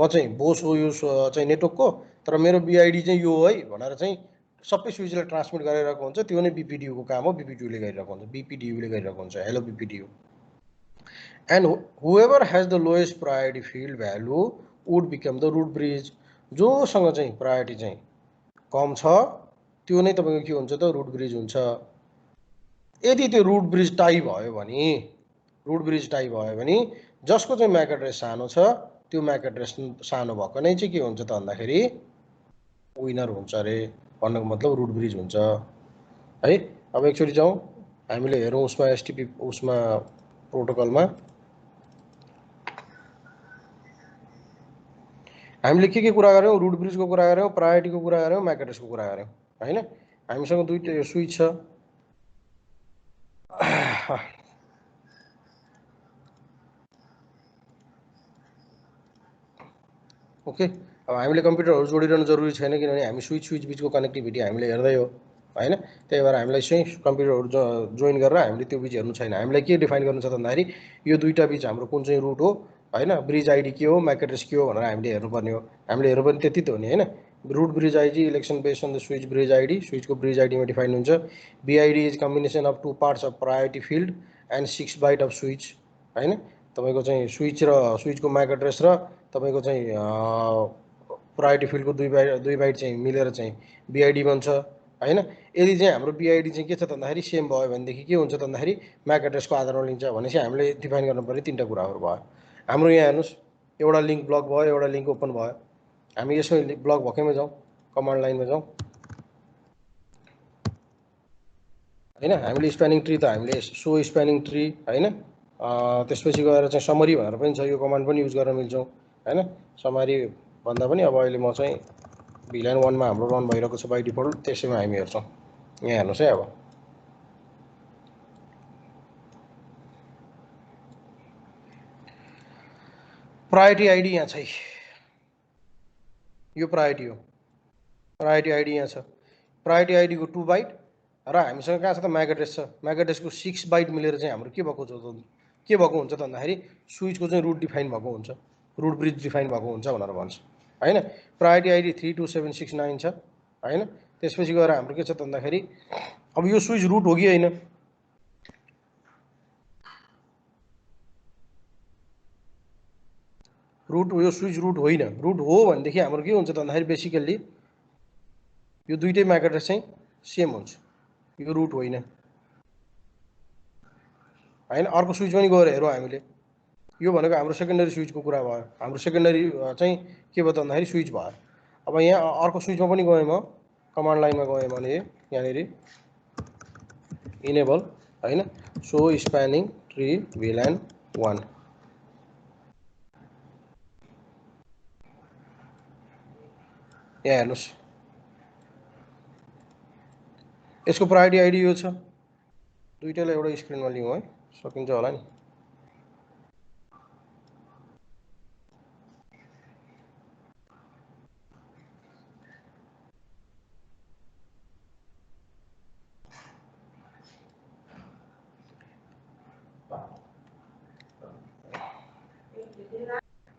चाहिँ बोस हो यो चाहिँ नेटवर्कको, तर मेरो बीआइडी चाहिँ यो है भनेर चाहिँ सबै स्विचले ट्रान्समिट गरिरहेको हुन्छ। त्यो नै बीपीडीयूको काम हो, बीपीडीयूले गरिरहेको हुन्छ, बीपीडीयूले गरिरहेको हुन्छ। Hello BPDU. And whoever has the lowest priority field value would become the root bridge, जोसँग चाहिँ प्रायोरिटी चाहिँ कम छ त्यो नै तपाईँको के हुन्छ त रुट ब्रिज हुन्छ। यदि त्यो रुट ब्रिज टाई भयो भने जसको चाहिँ म्याक एड्रेस सानो छ त्यो म्याक एड्रेस सानो भएको नै चाहिँ के हुन्छ त भन्दाखेरि विनर हुन्छ अरे, भन्नुको मतलब रुट ब्रिज हुन्छ है। अब एकचोटि जाउँ हामीले हेरौँ उसमा एसटिपी उसमा प्रोटोकलमा हामीले के कुरा गऱ्यौँ, रुट ब्रिजको कुरा गऱ्यौँ, प्रायोरिटीको कुरा गऱ्यौँ, म्याक एड्रेसको कुरा गऱ्यौँ हैन। हामीसँग दुईटा स्विच छ। ओके, अब हामीले कम्प्युटरहरू जोडिरहनु जरुरी छैन किनभने हामी स्विच बिचको कनेक्टिभिटी हामीले हेर्दै हो हैन। त्यही भएर हामीलाई चाहिँ कम्प्युटरहरू जोइन गरेर हामीले त्यो बिच हेर्नु छैन। हामीलाई के डिफाइन गर्नु छ भन्दाखेरि यो दुईटा बिच हाम्रो कुन चाहिँ रुट हो हैन, ब्रिज आइडी के हो, म्याक एड्रेस के हो भनेर हामीले हेर्नुपर्ने हो। हामीले हेर्नुपर्ने त्यति त हो नि हैन। Root bridge ID election based on the switch bridge ID, स्विचको ब्रिज आइडीमा डिफाइन हुन्छ। BID is combination of 2 parts of priority field and 6 byte of switch हैन। तपाईको चाहिँ स्विच र स्विचको म्याक एड्रेस र तपाईको चाहिँ प्रायोरिटी फिल्डको 2 बाइट चाहिँ मिलेर चाहिँ बीआइडी बन्छ हैन। यदि चाहिँ हाम्रो बीआइडी चाहिँ के छ भन्दाखेरि सेम भयो भनेदेखि के हुन्छ भन्दाखेरि म्याक एड्रेसको आधारमा लिन्छ भनेपछि हामीले डिफाइन गर्नुपर्ने तीनटा कुराहरू भयो। हाम्रो यहाँ हेर्नुस् एउटा लिङ्क ब्लक भयो, एउटा लिङ्क ओपन भयो। हामी यसमै ब्लक भएकैमा जाउँ, कमान्ड लाइनमा जाउँ हैन। हामीले स्प्यानिङ ट्री त हामीले सो स्प्यानिङ ट्री हैन, त्यसपछि गएर चाहिँ समरी भनेर पनि छ, यो कमान्ड पनि युज गर्न मिल्छौँ हैन। समरी भन्दा पनि अब अहिले म चाहिँ भिलाइन 1 मा हाम्रो रन भइरहेको छ बाइ डिफल्ट, त्यसैमा हामी हेर्छौँ। यहाँ हेर्नुहोस् है, अब प्रायोरिटी आइडी यहाँ छ, यो प्रायोरिटी हो, प्रायोरिटी आइडी यहाँ छ। प्रायोरिटी आइडीको 2 बाइट र हामीसँग कहाँ छ त म्याक एड्रेस छ। म्याक एड्रेसको 6 बाइट मिलेर चाहिँ हाम्रो के भएको हुन्छ त भन्दाखेरि स्विचको चाहिँ रुट डिफाइन भएको हुन्छ, रुट ब्रिज डिफाइन भएको हुन्छ भनेर भन्छ हैन। प्रायोरिटी आइडी 32769 छ हैन। त्यसपछि गएर हाम्रो के छ त भन्दाखेरि अब यो स्विच रुट हो कि होइन, यो स्विच रुट होइन। रुट हो भनेदेखि हाम्रो के हुन्छ त भन्दाखेरि बेसिकल्ली यो दुईटै म्याक एड्रेस चाहिँ सेम हुन्छ, यो रुट होइन हैन। अर्को स्विच पनि गएर हेरौँ हामीले, यो भनेको हाम्रो सेकेन्डरी स्विचको कुरा भयो। हाम्रो सेकेन्डरी चाहिँ के भयो त भन्दाखेरि स्विच भयो। अब यहाँ अर्को स्विचमा पनि गएँ म, कमान्ड लाइनमा गएँ भने यहाँनिर इनेबल हैन, सो स्प्यानिङ ट्री VLAN 1 यहाँ हेर्नुहोस्, यसको प्रायोरिटी आइडी यो छ। दुईटैलाई एउटा स्क्रिनमा लिउँ है, सकिन्छ होला नि।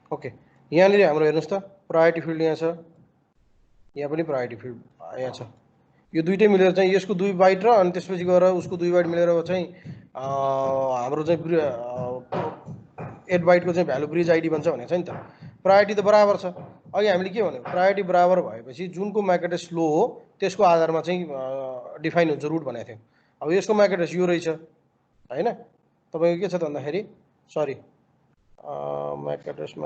ओके, यहाँनिर हाम्रो हेर्नुहोस् त प्रायोरिटी फिल्ड यहाँ छ, यहाँ पनि प्रायोरिटी फिल्ड यहाँ छ। यो दुईटै मिलेर चाहिँ यसको 2 बाइट र अनि त्यसपछि गएर उसको 2 बाइट मिलेर चाहिँ हाम्रो चाहिँ 8 बाइटको चाहिँ भ्यालु ब्रिज आइडी बन्छ भनेको छ नि त। प्रायोरिटी त बराबर छ। अघि हामीले के भन्यो, प्रायोरिटी बराबर भएपछि जुनको म्याक एड्रेस लो हो त्यसको आधारमा चाहिँ डिफाइन हुन्छ रुट भनेको थियो। अब यसको म्याक एड्रेस यो रहेछ हैन। तपाईँको के छ त भन्दाखेरि सरी म्याक एड्रेस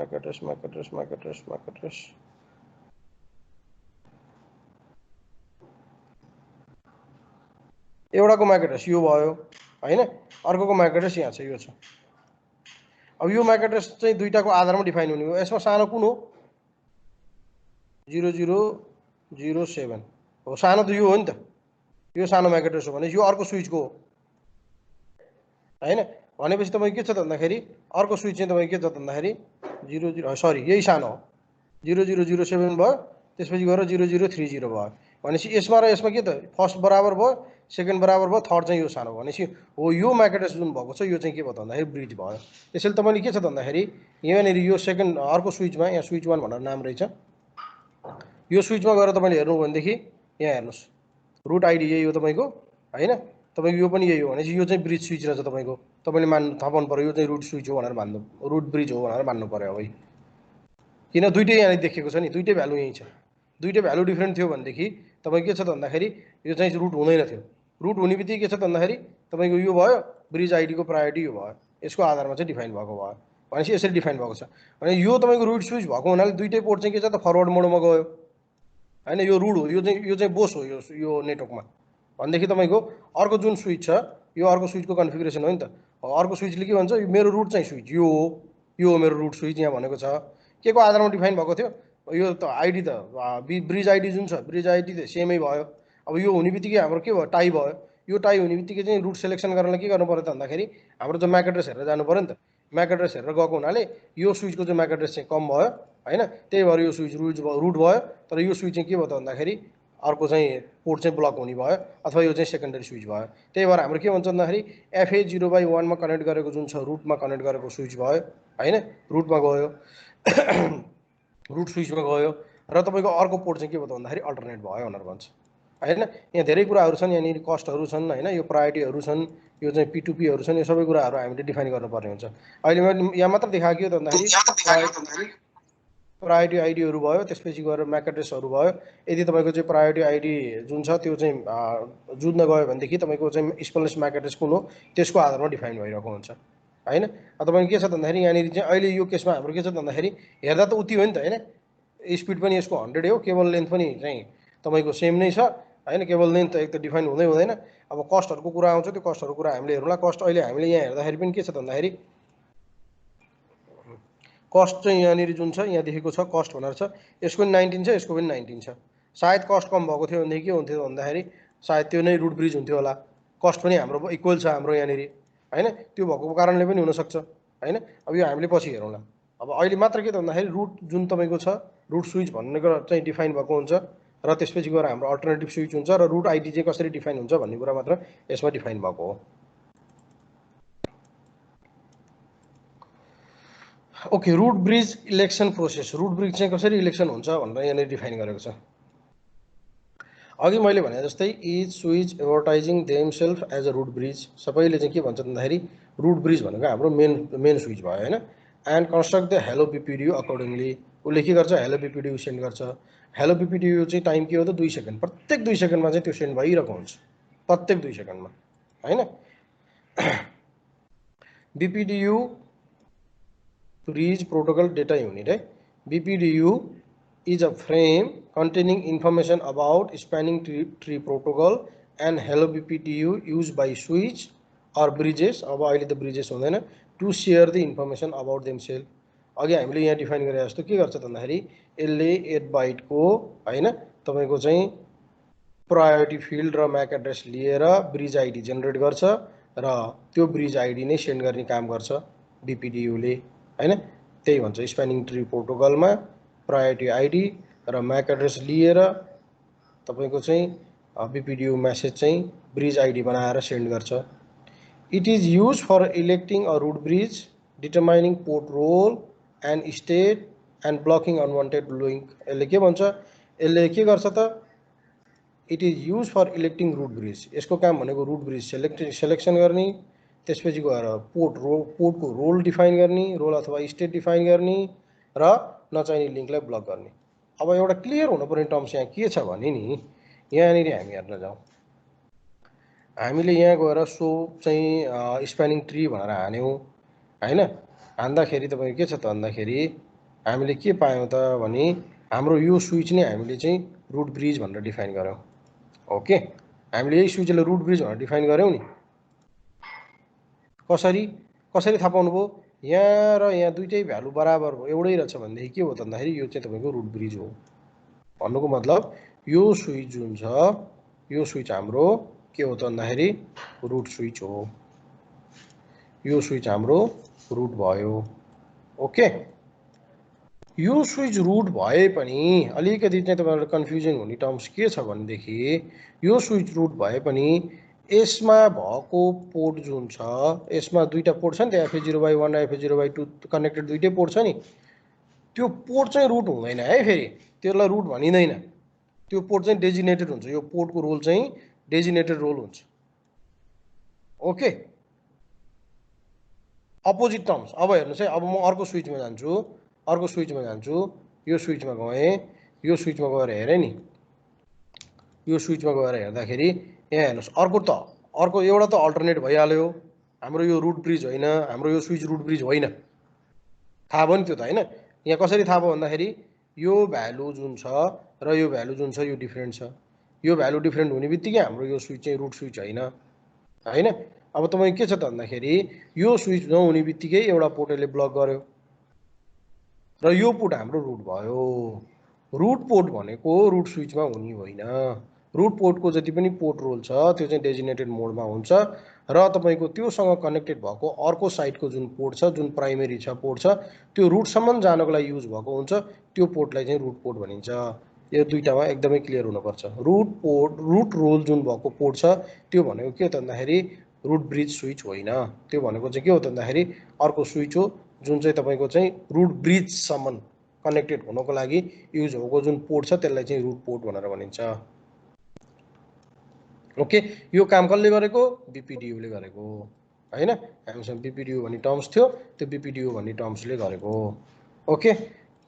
एउटाको म्याक एड्रेस यो भयो हैन, अर्कोको म्याक एड्रेस यहाँ छ, यो छ। अब यो म्याक एड्रेस चाहिँ दुईटाको आधारमा डिफाइन हुने हो। यसमा सानो कुन हो 0007 हो, सानो त यो हो नि त, यो सानो म्याक एड्रेस हो भने यो अर्को स्विचको हो हैन। भनेपछि तपाईँ के छ त भन्दाखेरि अर्को स्विच चाहिँ तपाईँ के छ त भन्दाखेरि 00 यही सानो हो 0007 भयो, त्यसपछि गएर 0030 भयो। भनेपछि यसमा र यसमा के त फर्स्ट बराबर भयो, सेकेन्ड बराबर भयो, थर्ड चाहिँ यो सानो भयो। भनेपछि हो यो म्याक एड्रेस जुन भएको छ यो चाहिँ के भयो त भन्दाखेरि ब्रिज भयो। त्यसैले तपाईँले के छ त भन्दाखेरि यहाँनिर यो सेकेन्ड अर्को स्विचमा यहाँ स्विच 1 भनेर नाम रहेछ, यो स्विचमा गएर तपाईँले हेर्नु भनेदेखि यहाँ हेर्नुहोस् रुट आइडी यही हो तपाईँको हैन। तपाईँको यो पनि यही हो भनेपछि यो चाहिँ ब्रिज स्विच रहेछ तपाईँको। तपाईँले थाहा पाउनु पऱ्यो यो चाहिँ रुट स्विच हो भनेर मान्नु, रुट ब्रिज हो भनेर मान्नु पऱ्यो। अब किन दुईटै यहाँ देखेको छ नि, दुईटै भ्यालु यही छ। दुईटै भ्यालु डिफ्रेन्ट थियो भनेदेखि तपाईँ के छ त भन्दाखेरि यो चाहिँ रुट हुँदैन थियो। रुट हुने बित्तिकै के छ त भन्दाखेरि तपाईँको यो भयो ब्रिज आइडीको प्रायोरिटी यो भयो, यसको आधारमा चाहिँ डिफाइन भएको भयो। भनेपछि यसरी डिफाइन भएको छ भने यो तपाईँको रुट स्विच भएको हुनाले दुईटै पोर्ट चाहिँ के छ त फरवर्ड मोडमा गयो हैन। यो रुट हो, यो चाहिँ बोस हो यो नेटवर्कमा भनेदेखि तपाईँको अर्को जुन स्विच छ यो अर्को स्विचको कन्फिगरेसन हो नि त। अर्को स्विचले के भन्छ मेरो रुट चाहिँ स्विच यो हो मेरो रुट स्विच यहाँ भनेको छ। के को आधारमा डिफाइन भएको थियो, यो त आइडी त ब्रिज आइडी जुन छ ब्रिज आइडी त सेमै भयो। अब यो हुने बित्तिकै हाम्रो के भयो टाई भयो। यो टाई हुने बित्तिकै चाहिँ रुट सेलेक्सन गर्नलाई के गर्नु पर्यो त भन्दाखेरि हाम्रो चाहिँ म्याक एड्रेस हेरेर जानु पऱ्यो नि त। म्याक एड्रेस हेरेर गएको हुनाले यो स्विचको चाहिँ म्याक एड्रेस चाहिँ कम भयो हैन, त्यही भएर यो स्विच रुट भयो। तर यो स्विच चाहिँ के भयो त भन्दाखेरि अर्को चाहिँ पोर्ट चाहिँ ब्लक हुने भयो अथवा यो चाहिँ सेकेन्डरी स्विच भयो। त्यही भएर हाम्रो के भन्छ भन्दाखेरि FA 0/1 मा कनेक्ट गरेको जुन छ रुटमा कनेक्ट गरेको स्विच भयो हैन, रुटमा गयो रुट स्विचमा गयो र तपाईँको अर्को पोर्ट चाहिँ के भयो त भन्दाखेरि अल्टरनेट भयो भनेर भन्छ हैन। यहाँ धेरै कुराहरू छन्, यहाँनिर कस्टहरू छन् हैन, यो प्रायोरिटीहरू छन्, यो चाहिँ P2Pहरू छन्, यो सबै कुराहरू हामीले डिफाइन गर्नुपर्ने हुन्छ। अहिले मैले यहाँ मात्र देखाएको के हो त भन्दाखेरि प्रायोरिटी आइडीहरू भयो, त्यसपछि गएर म्याक एड्रेसहरू भयो। यदि तपाईँको चाहिँ प्रायोरिटी आइडी जुन छ त्यो चाहिँ जुझ्न गयो भनेदेखि तपाईँको चाहिँ स्पेलिस म्याक एड्रेस कुन हो त्यसको आधारमा डिफाइन भइरहेको हुन्छ हैन। तपाईँको के छ त भन्दाखेरि यहाँनिर चाहिँ अहिले यो केसमा हाम्रो के छ त भन्दाखेरि हेर्दा त उति हो नि त हैन, स्पिड पनि यसको 100 हो, केबल लेन्थ पनि चाहिँ तपाईँको सेम नै छ हैन। केबल लेन्थ एक त डिफाइन हुँदैन। अब कस्टहरूको कुरा आउँछ, त्यो कस्टहरूको कुरा हामीले हेरौँला। कस्ट अहिले हामीले यहाँ हेर्दाखेरि पनि के छ त भन्दाखेरि कस्ट चाहिँ यहाँनिर जुन छ यहाँ देखेको छ कस्ट भनेर छ, यसको पनि 19 छ, यसको पनि 19 छ। सायद कस्ट कम भएको थियो भनेदेखि के हुन्थ्यो भन्दाखेरि सायद त्यो नै रुट ब्रिज हुन्थ्यो होला। कस्ट पनि हाम्रो इक्वल छ हाम्रो यहाँनिर हैन, त्यो भएको कारणले पनि हुनसक्छ हैन। अब यो हामीले पछि हेरौँला। अब अहिले मात्र के त भन्दाखेरि रुट जुन तपाईँको छ रुट स्विच भन्ने चाहिँ डिफाइन भएको हुन्छ र त्यसपछि गएर हाम्रो अल्टरनेटिभ स्विच हुन्छ र रुट आइडी चाहिँ कसरी डिफाइन हुन्छ भन्ने कुरा मात्र यसमा डिफाइन भएको हो। Okay, root bridge election process, root bridge चाहिँ कसरी इलेक्सन हुन्छ भनेर यहाँनिर डिफाइन गरेको छ। अघि मैले भने जस्तै is switch advertising themselves as a root bridge, सबैले चाहिँ के भन्छ भन्दाखेरि रुट ब्रिज भनेको हाम्रो मेन स्विच भयो होइन। And construct the hello BPDU accordingly, उसले के गर्छ हेलो बिपिडियू सेन्ड गर्छ। हेलो बिपिडियू चाहिँ टाइम के हो त 2 सेकेन्ड, प्रत्येक 2 सेकेन्डमा चाहिँ त्यो सेन्ड भइरहेको हुन्छ, प्रत्येक 2 सेकेन्डमा होइन। बिपिडियू ब्रिज प्रोटोकल डेटा युनिट है। BPDU is a frame containing information about spanning tree protocol and hello BPDU used by switch or bridges, अब अहिले त ब्रिजेस हुँदैन, to share the information about themselves। अघि हामीले यहाँ डिफाइन गरे जस्तो के गर्छ भन्दाखेरि यसले 8 बाइटको होइन तपाईको चाहिँ प्रायोरिटी फिल्ड र म्याक एड्रेस लिएर ब्रिज आइडी जेनेरेट गर्छ र त्यो ब्रिज आइडी नै सेन्ड गर्ने काम गर्छ BPDU ले हैन। त्यही भन्छ स्प्यानिङ ट्री प्रोटोकलमा प्रायोरिटी आइडी र म्याक एड्रेस लिएर तपाईको चाहिँ BPDU मेसेज चाहिँ ब्रिज आइडी बनाएर सेन्ड गर्छ। It is use for electing a root bridge, determining port role and state and blocking unwanted link. यसले के भन्छ, यसले के गर्छ त, it is use for electing root bridge, यसको काम भनेको रुट ब्रिज सेलेक्सन गर्ने, त्यसपछि गएर पोर्टको रोल डिफाइन गर्ने, रोल अथवा स्टेट डिफाइन गर्ने र नचाहिने लिङ्कलाई ब्लक गर्ने। अब एउटा क्लियर हुनुपर्ने टर्म्स यहाँ के छ भने नि, यहाँनिर हामी हेर्न जाउँ, हामीले यहाँ गएर सो चाहिँ स्प्यानिङ ट्री भनेर हान्यौँ होइन। हान्दाखेरि तपाईको के छ त भन्दाखेरि हामीले के पायौँ त भने हाम्रो यो स्विच नै हामीले चाहिँ रुट ब्रिज भनेर डिफाइन गऱ्यौँ। ओके, हामीले यही स्विचलाई रुट ब्रिज भनेर डिफाइन गऱ्यौँ नि। कसरी थाहा पाउनु भयो, यहाँ र यहाँ दुईटै भ्यालु बराबर एउटै रहेछ भनेदेखि के हो त भन्दाखेरि यो चाहिँ तपाईँको रुट ब्रिज हो। भन्नुको मतलब यो स्विच जुन छ, यो स्विच हाम्रो के हो त भन्दाखेरि रुट स्विच हो, यो स्विच हाम्रो रुट भयो। ओके, यो स्विच रुट भए पनि अलिकति चाहिँ तपाईँहरूलाई कन्फ्युजन हुने टर्म्स के छ भनेदेखि यो स्विच रुट भए पनि यसमा भएको पोर्ट जुन छ, यसमा दुईटा पोर्ट छ नि त, FA0/1 र FA0/2 कनेक्टेड दुईटै पोर्ट छ नि, त्यो पोर्ट चाहिँ रुट हुँदैन है, फेरि त्यसलाई रुट भनिँदैन, त्यो पोर्ट चाहिँ डेजिनेटेड हुन्छ, यो पोर्टको रोल चाहिँ डेजिनेटेड रोल हुन्छ। Okay, opposite terms. अब हेर्नुहोस् है, अब म अर्को स्विचमा जान्छु, यो स्विचमा गएँ, यो स्विचमा गएर हेरेँ नि, यो स्विचमा गएर हेर्दाखेरि यहाँ हेर्नुहोस् अर्को एउटा त अल्टरनेट भइहाल्यो, हाम्रो यो रुट ब्रिज होइन, हाम्रो यो स्विच रुट ब्रिज होइन, थाहा भयो नि त्यो त होइन। यहाँ कसरी थाहा भयो भन्दाखेरि यो भ्यालु जुन छ र यो भ्यालु जुन छ यो डिफ्रेन्ट छ, यो भ्यालु डिफ्रेन्ट हुने बित्तिकै हाम्रो यो स्विच चाहिँ रुट स्विच होइन होइन। अब तपाईँ के छ त भन्दाखेरि यो स्विच नहुने बित्तिकै एउटा पोर्टले ब्लक गर्यो र यो पोर्ट हाम्रो रुट भयो। रुट पोर्ट भनेको रुट स्विचमा हुने होइन, रुट पोर्टको जति पनि पोर्ट रोल छ त्यो चाहिँ डेजिनेटेड मोडमा हुन्छ र तपाईको त्योसँग कनेक्टेड भएको अर्को साइडको जुन पोर्ट छ, जुन प्राइमेरी छ पोर्ट छ, त्यो रुटसम्म जानको लागि युज भएको हुन्छ, त्यो पोर्टलाई चाहिँ रुट पोर्ट भनिन्छ। यो दुईटामा एकदमै क्लियर हुनुपर्छ। रुट रोल जुन भएको पोर्ट छ त्यो भनेको के हो त भन्दाखेरि रुट ब्रिज स्विच होइन, त्यो भनेको चाहिँ के हो त भन्दाखेरि अर्को स्विच हो जुन चाहिँ तपाईको चाहिँ रुट ब्रिजसम्म कनेक्टेड हुनको लागि युज भएको जुन पोर्ट छ त्यसलाई चाहिँ रुट पोर्ट भनेर भनिन्छ। ओके, यो काम कसले गरेको, BPDU ले गरेको हैन। हामीसँग BPDU भन्ने टर्म्स थियो, त्यो BPDU भन्ने टर्म्सले गरेको। ओके,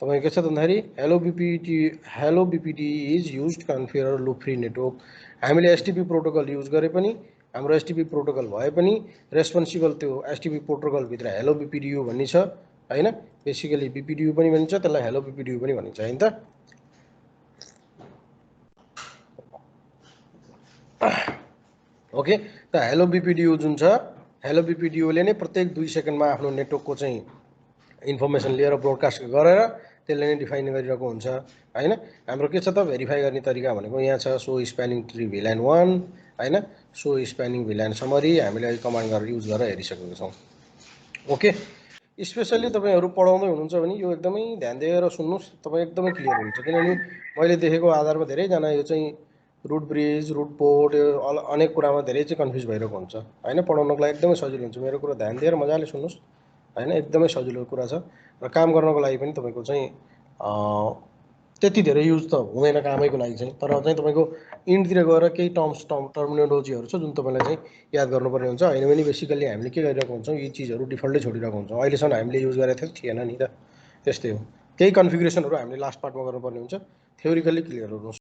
तपाईको के छ भन्दाखेरि hello BPD is used configure loop free network. हामीले STP प्रोटोकल युज गरे पनि, हाम्रो STP प्रोटोकल भए पनि रेस्पोन्सिबल त्यो STP प्रोटोकल भित्र हेलो BPDU भन्ने छ हैन। बेसिकली BPDU पनि भनिन्छ, त्यसलाई हेलो BPDU पनि भनिन्छ हैन त। ओके, त हेलो BPDU जुन छ, हेलो BPDU ले नै प्रत्येक 2 सेकेन्डमा आफ्नो नेटवर्कको चाहिँ इन्फर्मेसन लिएर ब्रोडकास्ट गरेर त्यसले नै डिफाइन गरिरहेको हुन्छ हैन। हाम्रो के छ त भेरिफाई गर्ने तरिका भनेको यहाँ छ सो स्प्यानिङ ट्री VLAN 1 हैन, सो स्प्यानिङ VLAN समरी हामीले अहिले कमान्ड गरेर युज गरेर हेरिसकेको छौँ। ओके, स्पेसल्ली तपाईँहरू पढाउँदै हुनुहुन्छ भने यो एकदमै ध्यान दिएर सुन्नुहोस्, तपाईँ एकदमै क्लियर हुन्छ। किनभने मैले देखेको आधारमा धेरैजना यो चाहिँ रुट ब्रिज, रुट पोर्ट, यो अनेक कुरामा धेरै चाहिँ कन्फ्युज भइरहेको हुन्छ होइन। पढाउनको लागि एकदमै सजिलो हुन्छ। मेरो कुरा ध्यान दिएर मजाले सुन्नुहोस् होइन, एकदमै सजिलो कुरा छ र काम गर्नको लागि पनि तपाईँको चाहिँ त्यति धेरै युज त हुँदैन कामैको लागि चाहिँ, तर चाहिँ तपाईँको इन्डतिर गएर केही टर्मिनोलोजीहरू छ जुन तपाईँलाई चाहिँ याद गर्नुपर्ने हुन्छ। होइन भने बेसिकल्ली हामीले के गरिरहेको हुन्छौँ, यी चिजहरू डिफल्टै छोडिरहेको हुन्छौँ। अहिलेसम्म हामीले युज गरेको थिएन नि त, त्यस्तै हो। केही कन्फिगरेसनहरू हामीले लास्ट पार्टमा गर्नुपर्ने हुन्छ। थ्योरिकल्ली क्लियर हुनुहोस्।